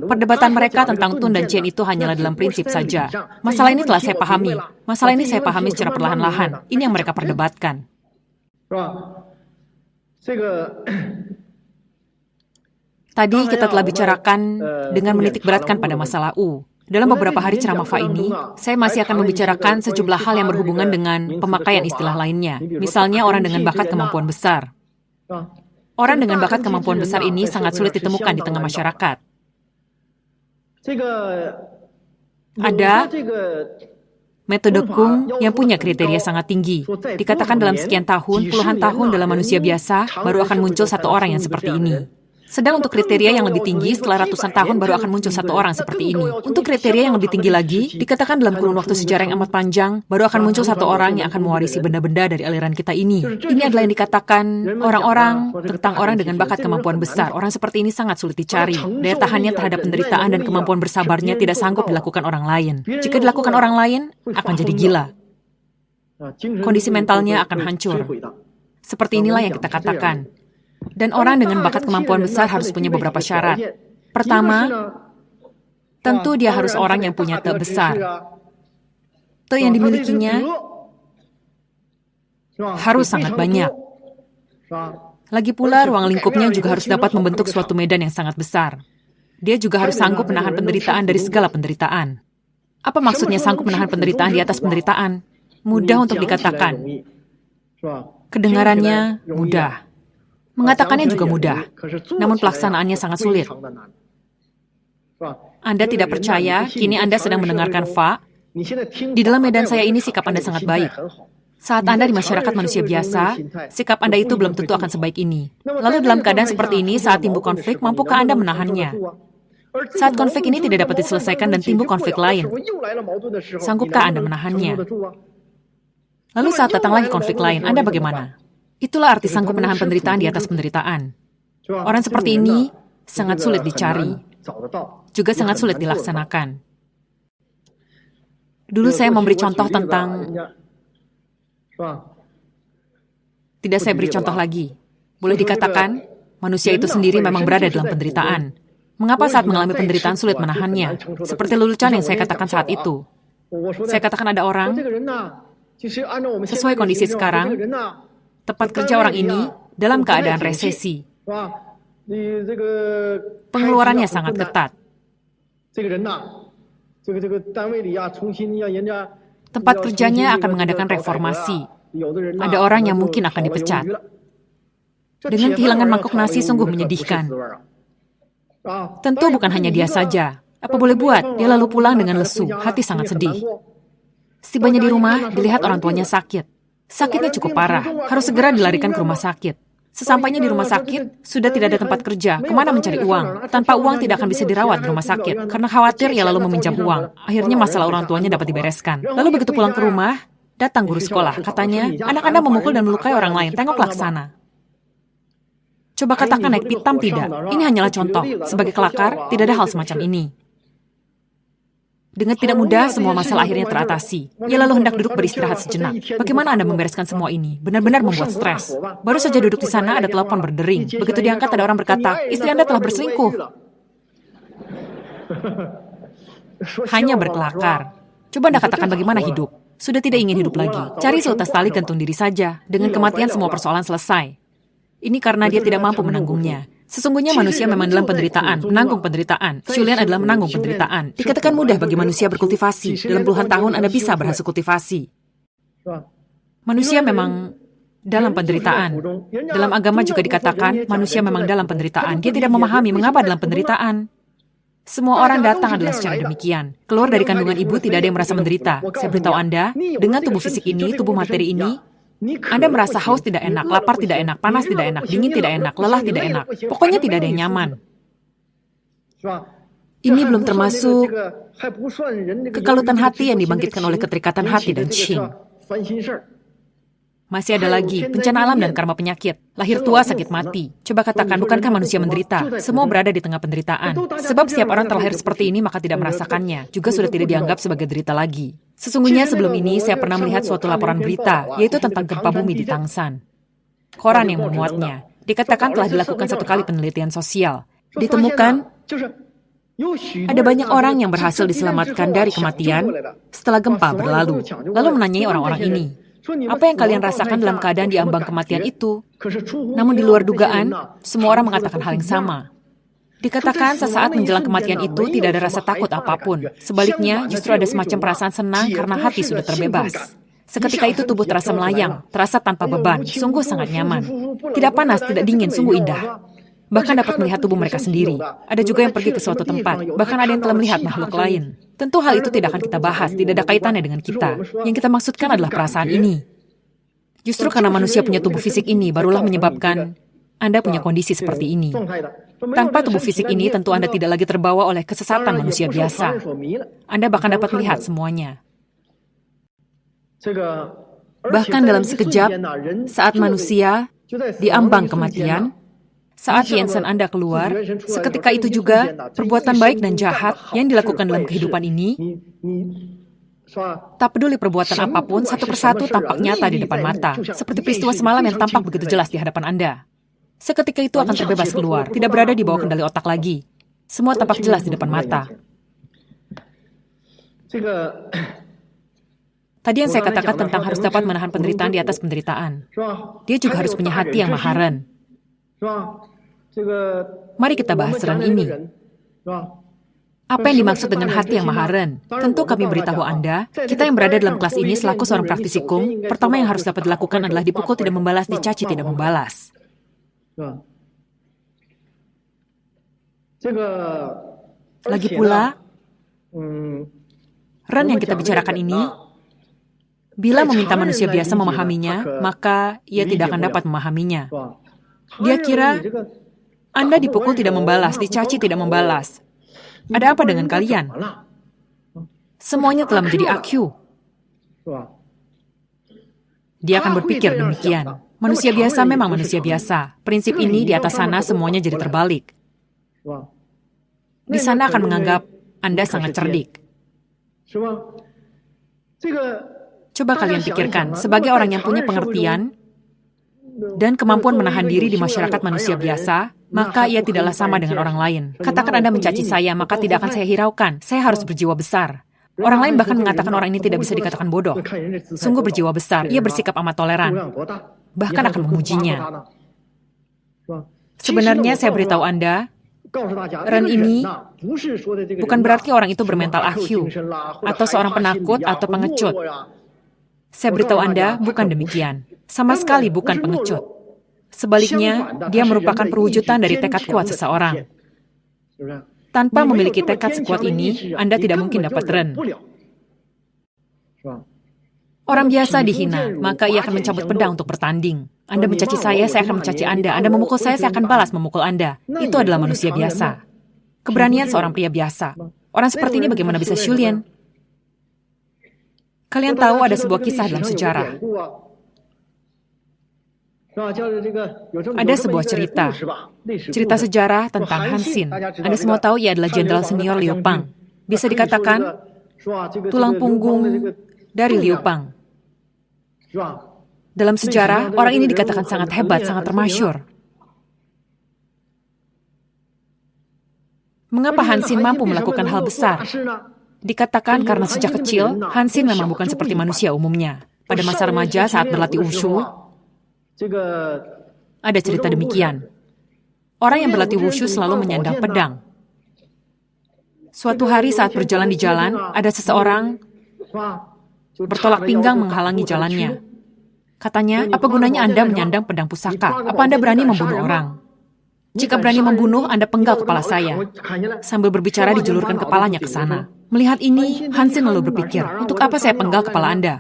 Perdebatan mereka tentang Tun dan Qian itu hanyalah dalam prinsip saja. Masalah ini telah saya pahami. Masalah ini saya pahami secara perlahan-lahan. Ini yang mereka perdebatkan. Tadi kita telah bicarakan dengan menitik beratkan pada masalah U. Dalam beberapa hari ceramah Fa ini, saya masih akan membicarakan sejumlah hal yang berhubungan dengan pemakaian istilah lainnya. Misalnya orang dengan bakat kemampuan besar. Orang dengan bakat kemampuan besar ini sangat sulit ditemukan di tengah masyarakat. Ada metode Kung yang punya kriteria sangat tinggi. Dikatakan dalam sekian tahun, puluhan tahun dalam manusia biasa, baru akan muncul satu orang yang seperti ini. Sedang untuk kriteria yang lebih tinggi, setelah ratusan tahun baru akan muncul satu orang seperti ini. Untuk kriteria yang lebih tinggi lagi, dikatakan dalam kurun waktu sejarah yang amat panjang, baru akan muncul satu orang yang akan mewarisi benda-benda dari aliran kita ini. Ini adalah yang dikatakan orang-orang tentang orang dengan bakat kemampuan besar. Orang seperti ini sangat sulit dicari. Daya tahannya terhadap penderitaan dan kemampuan bersabarnya tidak sanggup dilakukan orang lain. Jika dilakukan orang lain, akan jadi gila. Kondisi mentalnya akan hancur. Seperti inilah yang kita katakan. Dan orang dengan bakat kemampuan besar harus punya beberapa syarat. Pertama, tentu dia harus orang yang punya te besar. Te yang dimilikinya harus sangat banyak. Lagi pula, ruang lingkupnya juga harus dapat membentuk suatu medan yang sangat besar. Dia juga harus sanggup menahan penderitaan dari segala penderitaan. Apa maksudnya sanggup menahan penderitaan di atas penderitaan? Mudah untuk dikatakan. Kedengarannya mudah. Mengatakannya juga mudah, namun pelaksanaannya sangat sulit. Anda tidak percaya, kini Anda sedang mendengarkan Fa. Di dalam medan saya ini sikap Anda sangat baik. Saat Anda di masyarakat manusia biasa, sikap Anda itu belum tentu akan sebaik ini. Lalu dalam keadaan seperti ini, saat timbul konflik, mampukah Anda menahannya? Saat konflik ini tidak dapat diselesaikan dan timbul konflik lain, sanggupkah Anda menahannya? Lalu saat datang lagi konflik lain, Anda bagaimana? Itulah arti sanggup menahan penderitaan di atas penderitaan. Orang seperti ini sangat sulit dicari, juga sangat sulit dilaksanakan. Dulu saya memberi contoh tentang... Tidak saya beri contoh lagi. Boleh dikatakan, manusia itu sendiri memang berada dalam penderitaan. Mengapa saat mengalami penderitaan sulit menahannya? Seperti lelucon yang saya katakan saat itu. Saya katakan ada orang, sesuai kondisi sekarang, tempat kerja orang ini dalam keadaan resesi. Pengeluarannya sangat ketat. Tempat kerjanya akan mengadakan reformasi. Ada orang yang mungkin akan dipecat. Dengan kehilangan mangkok nasi sungguh menyedihkan. Tentu bukan hanya dia saja. Apa boleh buat, dia lalu pulang dengan lesu, hati sangat sedih. Setibanya di rumah, dilihat orang tuanya sakit. Sakitnya cukup parah, harus segera dilarikan ke rumah sakit. Sesampainya di rumah sakit, sudah tidak ada tempat kerja, kemana mencari uang? Tanpa uang tidak akan bisa dirawat di rumah sakit, karena khawatir ia lalu meminjam uang. Akhirnya masalah orang tuanya dapat dibereskan. Lalu begitu pulang ke rumah, datang guru sekolah, katanya, anak Anda memukul dan melukai orang lain, tengoklah ke sana. Coba katakan naik pitam tidak, ini hanyalah contoh. Sebagai kelakar, tidak ada hal semacam ini. Dengan tidak mudah, semua masalah akhirnya teratasi. Ia lalu hendak duduk beristirahat sejenak. Bagaimana Anda membereskan semua ini? Benar-benar membuat stres. Baru saja duduk di sana, ada telepon berdering. Begitu diangkat, ada orang berkata, istri Anda telah berselingkuh. Hanya berkelakar. Coba Anda katakan bagaimana hidup. Sudah tidak ingin hidup lagi. Cari seutas tali gantung diri saja. Dengan kematian semua persoalan selesai. Ini karena dia tidak mampu menanggungnya. Sesungguhnya manusia memang dalam penderitaan, menanggung penderitaan. Julian adalah menanggung penderitaan. Dikatakan mudah bagi manusia berkultivasi. Dalam puluhan tahun Anda bisa berhasil kultivasi. Manusia memang dalam penderitaan. Dalam agama juga dikatakan, manusia memang dalam penderitaan. Dia tidak memahami mengapa dalam penderitaan. Semua orang datang adalah secara demikian. Keluar dari kandungan ibu tidak ada yang merasa menderita. Saya beritahu Anda, dengan tubuh fisik ini, tubuh materi ini, Anda merasa haus tidak enak, lapar tidak enak, panas tidak enak, dingin tidak enak, lelah tidak enak. Pokoknya tidak ada yang nyaman. Ini belum termasuk kekalutan hati yang dibangkitkan oleh keterikatan hati dan Qin. Masih ada lagi, bencana alam dan karma penyakit. Lahir tua, sakit mati. Coba katakan, bukankah manusia menderita? Semua berada di tengah penderitaan. Sebab setiap orang terlahir seperti ini maka tidak merasakannya. Juga sudah tidak dianggap sebagai derita lagi. Sesungguhnya sebelum ini saya pernah melihat suatu laporan berita, yaitu tentang gempa bumi di Tangshan. Koran yang memuatnya. Dikatakan telah dilakukan satu kali penelitian sosial. Ditemukan ada banyak orang yang berhasil diselamatkan dari kematian setelah gempa berlalu. Lalu menanyai orang-orang ini, apa yang kalian rasakan dalam keadaan di ambang kematian itu? Namun di luar dugaan, semua orang mengatakan hal yang sama. Dikatakan sesaat menjelang kematian itu tidak ada rasa takut apapun. Sebaliknya, justru ada semacam perasaan senang karena hati sudah terbebas. Seketika itu tubuh terasa melayang, terasa tanpa beban, sungguh sangat nyaman. Tidak panas, tidak dingin, sungguh indah. Bahkan dapat melihat tubuh mereka sendiri. Ada juga yang pergi ke suatu tempat, bahkan ada yang telah melihat makhluk lain. Tentu hal itu tidak akan kita bahas, tidak ada kaitannya dengan kita. Yang kita maksudkan adalah perasaan ini. Justru karena manusia punya tubuh fisik ini, barulah menyebabkan Anda punya kondisi seperti ini. Tanpa tubuh fisik ini, tentu Anda tidak lagi terbawa oleh kesesatan manusia biasa. Anda bahkan dapat melihat semuanya. Bahkan dalam sekejap, saat manusia diambang kematian, saat Yansen Anda keluar, seketika itu juga perbuatan baik dan jahat yang dilakukan dalam kehidupan ini, tak peduli perbuatan apapun, satu persatu tampak nyata di depan mata, seperti peristiwa semalam yang tampak begitu jelas di hadapan Anda. Seketika itu akan terbebas keluar, tidak berada di bawah kendali otak lagi. Semua tampak jelas di depan mata. Tadi yang saya katakan tentang harus dapat menahan penderitaan di atas penderitaan. Dia juga harus punya hati yang maharan. Mari kita bahas ren ini. Apa yang dimaksud dengan hati yang maharan? Tentu kami beritahu Anda, kita yang berada dalam kelas ini selaku seorang praktisikum, pertama yang harus dapat dilakukan adalah dipukul tidak membalas, dicaci tidak membalas. Lagi pula, ren yang kita bicarakan ini, bila meminta manusia biasa memahaminya, maka ia tidak akan dapat memahaminya. Dia kira, Anda dipukul tidak membalas, dicaci tidak membalas. Ada apa dengan kalian? Semuanya telah menjadi AQ. Dia akan berpikir demikian. Manusia biasa memang manusia biasa. Prinsip ini di atas sana semuanya jadi terbalik. Di sana akan menganggap Anda sangat cerdik. Coba kalian pikirkan, sebagai orang yang punya pengertian dan kemampuan menahan diri di masyarakat manusia biasa, maka ia tidaklah sama dengan orang lain. Katakan Anda mencaci saya, maka tidak akan saya hiraukan. Saya harus berjiwa besar. Orang lain bahkan mengatakan orang ini tidak bisa dikatakan bodoh. Sungguh berjiwa besar, ia bersikap amat toleran. Bahkan akan memujinya. Sebenarnya saya beritahu Anda, ren ini bukan berarti orang itu bermental AQ, atau seorang penakut atau pengecut. Saya beritahu Anda, bukan demikian. Sama sekali bukan pengecut. Sebaliknya, dia merupakan perwujudan dari tekad kuat seseorang. Tanpa memiliki tekad sekuat ini, Anda tidak mungkin dapat ren. Orang biasa dihina, maka ia akan mencabut pedang untuk bertanding. Anda mencaci saya akan mencaci Anda. Anda memukul saya akan balas memukul Anda. Itu adalah manusia biasa. Keberanian seorang pria biasa. Orang seperti ini bagaimana bisa Shulian? Kalian tahu ada sebuah kisah dalam sejarah. Ada sebuah cerita sejarah tentang Han Xin. Anda semua tahu ia adalah jenderal senior Liu Pang. Bisa dikatakan tulang punggung dari Liu Pang. Dalam sejarah, orang ini dikatakan sangat hebat, sangat termasyur. Mengapa Han Xin mampu melakukan hal besar? Dikatakan karena sejak kecil, Han Xin memang bukan seperti manusia umumnya. Pada masa remaja saat berlatih wushu, ada cerita demikian. Orang yang berlatih wushu selalu menyandang pedang. Suatu hari saat berjalan di jalan, ada seseorang bertolak pinggang menghalangi jalannya. Katanya, apa gunanya Anda menyandang pedang pusaka? Apa Anda berani membunuh orang? Jika berani membunuh, Anda penggal kepala saya. Sambil berbicara, dijulurkan kepalanya ke sana. Melihat ini, Han Xin lalu berpikir, untuk apa saya penggal kepala Anda?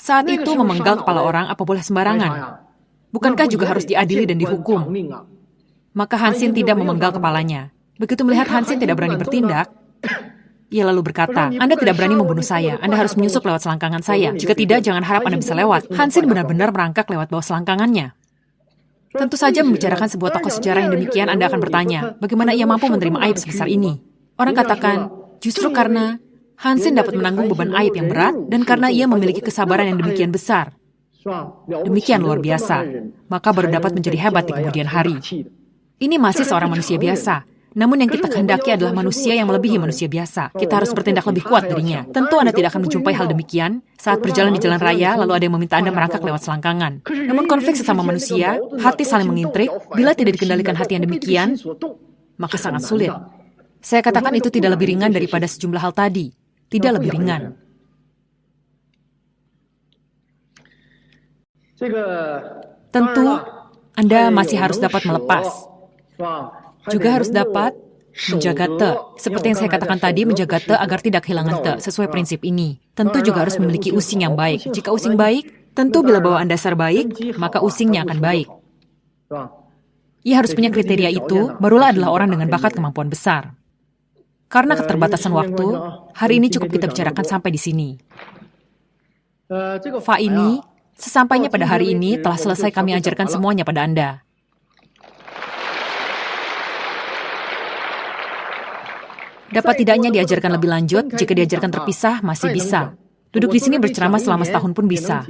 Saat itu memenggal kepala orang apa boleh sembarangan? Bukankah juga harus diadili dan dihukum? Maka Han Xin tidak memenggal kepalanya. Begitu melihat Han Xin tidak berani bertindak, ia lalu berkata, Anda tidak berani membunuh saya, Anda harus menyusup lewat selangkangan saya. Jika tidak, jangan harap Anda bisa lewat. Han Xin benar-benar merangkak lewat bawah selangkangannya. Tentu saja membicarakan sebuah tokoh sejarah yang demikian, Anda akan bertanya, bagaimana ia mampu menerima aib sebesar ini? Orang katakan, justru karena Han Xin dapat menanggung beban aib yang berat, dan karena ia memiliki kesabaran yang demikian besar. Demikian luar biasa, maka baru dapat menjadi hebat di kemudian hari. Ini masih seorang manusia biasa. Namun yang kita kehendaki adalah manusia yang melebihi manusia biasa. Kita harus bertindak lebih kuat darinya. Tentu Anda tidak akan menjumpai hal demikian saat berjalan di jalan raya, lalu ada yang meminta Anda merangkak lewat selangkangan. Namun konflik sesama manusia, hati saling mengintrik, bila tidak dikendalikan hati yang demikian, maka sangat sulit. Saya katakan itu tidak lebih ringan daripada sejumlah hal tadi. Tidak lebih ringan. Tentu, Anda masih harus dapat melepas. Juga harus dapat menjaga te. Seperti yang saya katakan tadi, menjaga te agar tidak kehilangan te, sesuai prinsip ini. Tentu juga harus memiliki using yang baik. Jika using baik, tentu bila bawaan dasar baik, maka usingnya akan baik. Ia harus punya kriteria itu, barulah adalah orang dengan bakat kemampuan besar. Karena keterbatasan waktu, hari ini cukup kita bicarakan sampai di sini. Fa ini, sesampainya pada hari ini, telah selesai kami ajarkan semuanya pada Anda. Dapat tidaknya diajarkan lebih lanjut, jika diajarkan terpisah, masih bisa. Duduk di sini berceramah selama setahun pun bisa.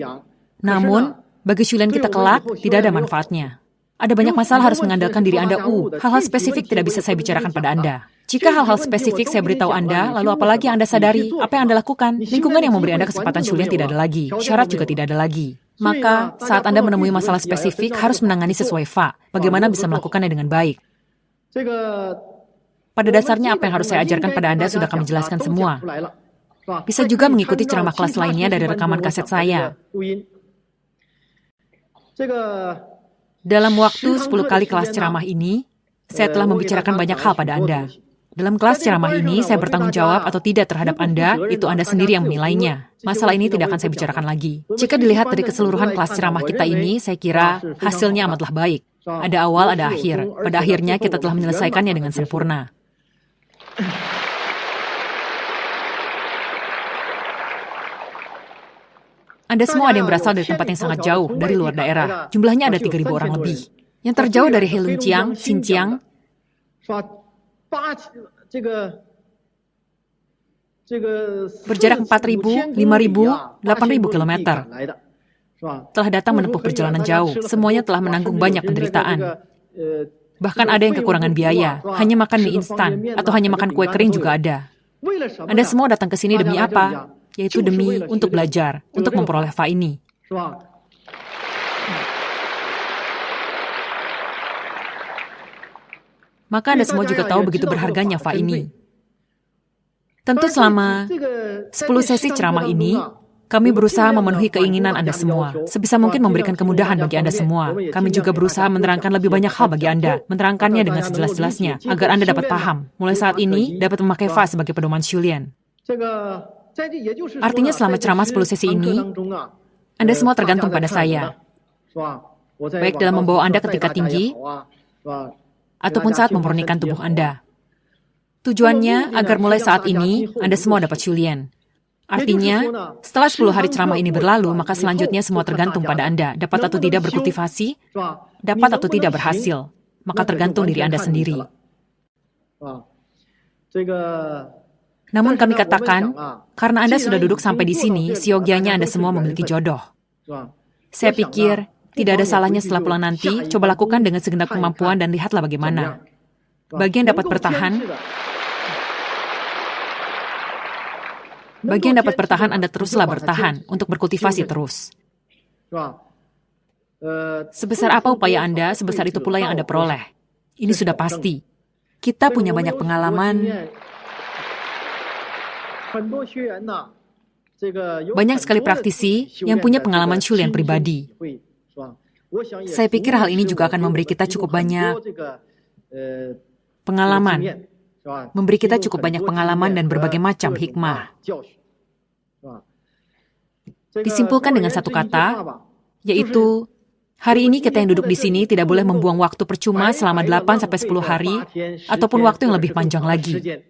Namun, bagi Shulian kita kelak, tidak ada manfaatnya. Ada banyak masalah harus mengandalkan diri Anda. Hal-hal spesifik tidak bisa saya bicarakan pada Anda. Jika hal-hal spesifik saya beritahu Anda, lalu apalagi yang Anda sadari, apa yang Anda lakukan? Lingkungan yang memberi Anda kesempatan Shulian tidak ada lagi. Syarat juga tidak ada lagi. Maka, saat Anda menemui masalah spesifik, harus menangani sesuai fa. Bagaimana bisa melakukannya dengan baik? Pada dasarnya apa yang harus saya ajarkan pada Anda sudah kami jelaskan semua. Bisa juga mengikuti ceramah kelas lainnya dari rekaman kaset saya. Dalam waktu 10 kali kelas ceramah ini, saya telah membicarakan banyak hal pada Anda. Dalam kelas ceramah ini, saya bertanggung jawab atau tidak terhadap Anda, itu Anda sendiri yang menilainya. Masalah ini tidak akan saya bicarakan lagi. Jika dilihat dari keseluruhan kelas ceramah kita ini, saya kira hasilnya amatlah baik. Ada awal, ada akhir. Pada akhirnya kita telah menyelesaikannya dengan sempurna. Anda semua ada yang berasal dari tempat yang sangat jauh, dari luar daerah. Jumlahnya ada 3.000 orang lebih. Yang terjauh dari Heilongjiang, Xinjiang, berjarak 4.000, 5.000, 8.000 kilometer. Telah datang menempuh perjalanan jauh. Semuanya telah menanggung banyak penderitaan. Bahkan ada yang kekurangan biaya, hanya makan mie instan, atau hanya makan kue kering juga ada. Anda semua datang ke sini demi apa? Yaitu demi untuk belajar, untuk memperoleh fa ini. Maka Anda semua juga tahu begitu berharganya fa ini. Tentu selama 10 sesi ceramah ini, kami berusaha memenuhi keinginan Anda semua. Sebisa mungkin memberikan kemudahan bagi Anda semua. Kami juga berusaha menerangkan lebih banyak hal bagi Anda. Menerangkannya dengan sejelas-jelasnya, agar Anda dapat paham. Mulai saat ini, dapat memakai fa sebagai pedoman Shulian. Artinya selama ceramah 10 sesi ini, Anda semua tergantung pada saya. Baik dalam membawa Anda ke tingkat tinggi, ataupun saat memurnikan tubuh Anda. Tujuannya agar mulai saat ini, Anda semua dapat Shulian. Artinya, setelah 10 hari ceramah ini berlalu, maka selanjutnya semua tergantung pada Anda. Dapat atau tidak berkultivasi, dapat atau tidak berhasil. Maka tergantung diri Anda sendiri. Namun kami katakan, karena Anda sudah duduk sampai di sini, siogianya Anda semua memiliki jodoh. Saya pikir, tidak ada salahnya setelah pulang nanti, coba lakukan dengan segenap kemampuan dan lihatlah bagaimana. Bagi yang dapat bertahan, Anda teruslah bertahan untuk berkultivasi terus. Sebesar apa upaya Anda, sebesar itu pula yang Anda peroleh. Ini sudah pasti. Kita punya banyak pengalaman. Banyak sekali praktisi yang punya pengalaman Shulian pribadi. Saya pikir hal ini juga akan memberi kita cukup banyak pengalaman. Memberi kita cukup banyak pengalaman dan berbagai macam hikmah. Disimpulkan dengan satu kata, yaitu hari ini kita yang duduk di sini tidak boleh membuang waktu percuma selama 8-10 hari, ataupun waktu yang lebih panjang lagi.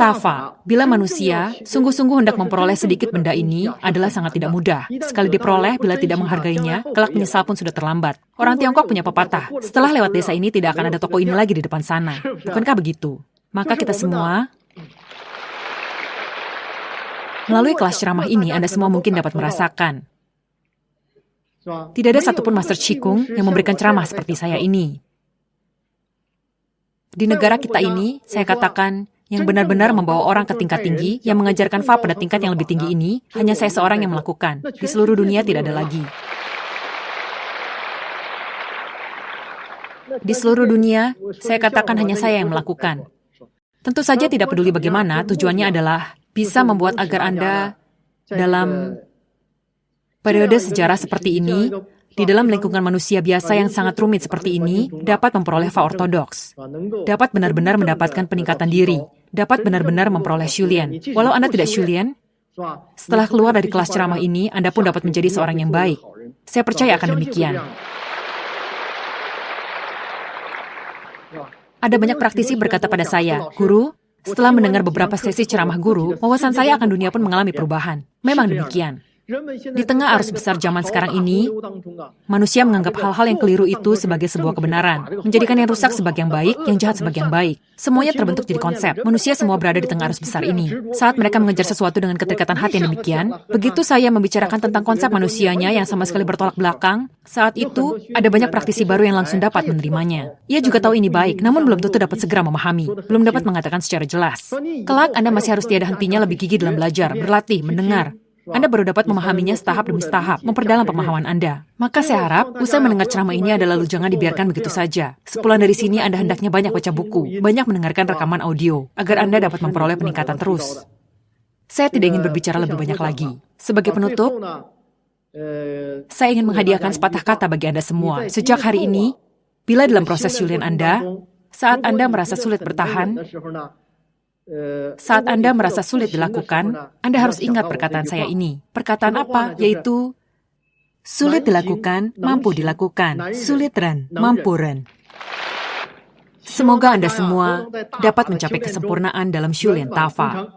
Tafa, bila manusia sungguh-sungguh hendak memperoleh sedikit benda ini adalah sangat tidak mudah. Sekali diperoleh, bila tidak menghargainya, kelak menyesal pun sudah terlambat. Orang Tiongkok punya pepatah, setelah lewat desa ini tidak akan ada toko ini lagi di depan sana. Bukankah begitu? Maka kita semua, melalui kelas ceramah ini, Anda semua mungkin dapat merasakan. Tidak ada satupun Master Qigong yang memberikan ceramah seperti saya ini. Di negara kita ini, saya katakan, yang benar-benar membawa orang ke tingkat tinggi, yang mengajarkan Fa pada tingkat yang lebih tinggi ini, hanya saya seorang yang melakukan. Di seluruh dunia tidak ada lagi. Di seluruh dunia, saya katakan hanya saya yang melakukan. Tentu saja tidak peduli bagaimana, tujuannya adalah bisa membuat agar Anda dalam periode sejarah seperti ini, di dalam lingkungan manusia biasa yang sangat rumit seperti ini, dapat memperoleh Fa ortodoks. Dapat benar-benar mendapatkan peningkatan diri. Dapat benar-benar memperoleh Shulian. Walau Anda tidak Shulian, setelah keluar dari kelas ceramah ini, Anda pun dapat menjadi seorang yang baik. Saya percaya akan demikian. Ada banyak praktisi berkata pada saya, Guru, setelah mendengar beberapa sesi ceramah guru, wawasan saya akan dunia pun mengalami perubahan. Memang demikian. Di tengah arus besar zaman sekarang ini, manusia menganggap hal-hal yang keliru itu sebagai sebuah kebenaran, menjadikan yang rusak sebagai yang baik, yang jahat sebagai yang baik. Semuanya terbentuk jadi konsep. Manusia semua berada di tengah arus besar ini. Saat mereka mengejar sesuatu dengan keterikatan hati yang demikian, begitu saya membicarakan tentang konsep manusianya yang sama sekali bertolak belakang, saat itu ada banyak praktisi baru yang langsung dapat menerimanya. Ia juga tahu ini baik, namun belum tentu dapat segera memahami, belum dapat mengatakan secara jelas. Kelak Anda masih harus tiada hentinya lebih gigih dalam belajar, berlatih, mendengar. Anda baru dapat memahaminya setahap demi setahap, memperdalam pemahaman Anda. Maka saya harap, usai mendengar ceramah ini adalah lalu jangan dibiarkan begitu saja. Sepulang dari sini Anda hendaknya banyak baca buku, banyak mendengarkan rekaman audio, agar Anda dapat memperoleh peningkatan terus. Saya tidak ingin berbicara lebih banyak lagi. Sebagai penutup, saya ingin menghadiahkan sepatah kata bagi Anda semua. Sejak hari ini, bila dalam proses Shulian Anda, saat Anda merasa sulit bertahan, saat Anda merasa sulit dilakukan, Anda harus ingat perkataan saya ini. Perkataan apa? Yaitu, sulit dilakukan, mampu dilakukan. Sulit ren, mampu ren. Semoga Anda semua dapat mencapai kesempurnaan dalam Shulian Tafa.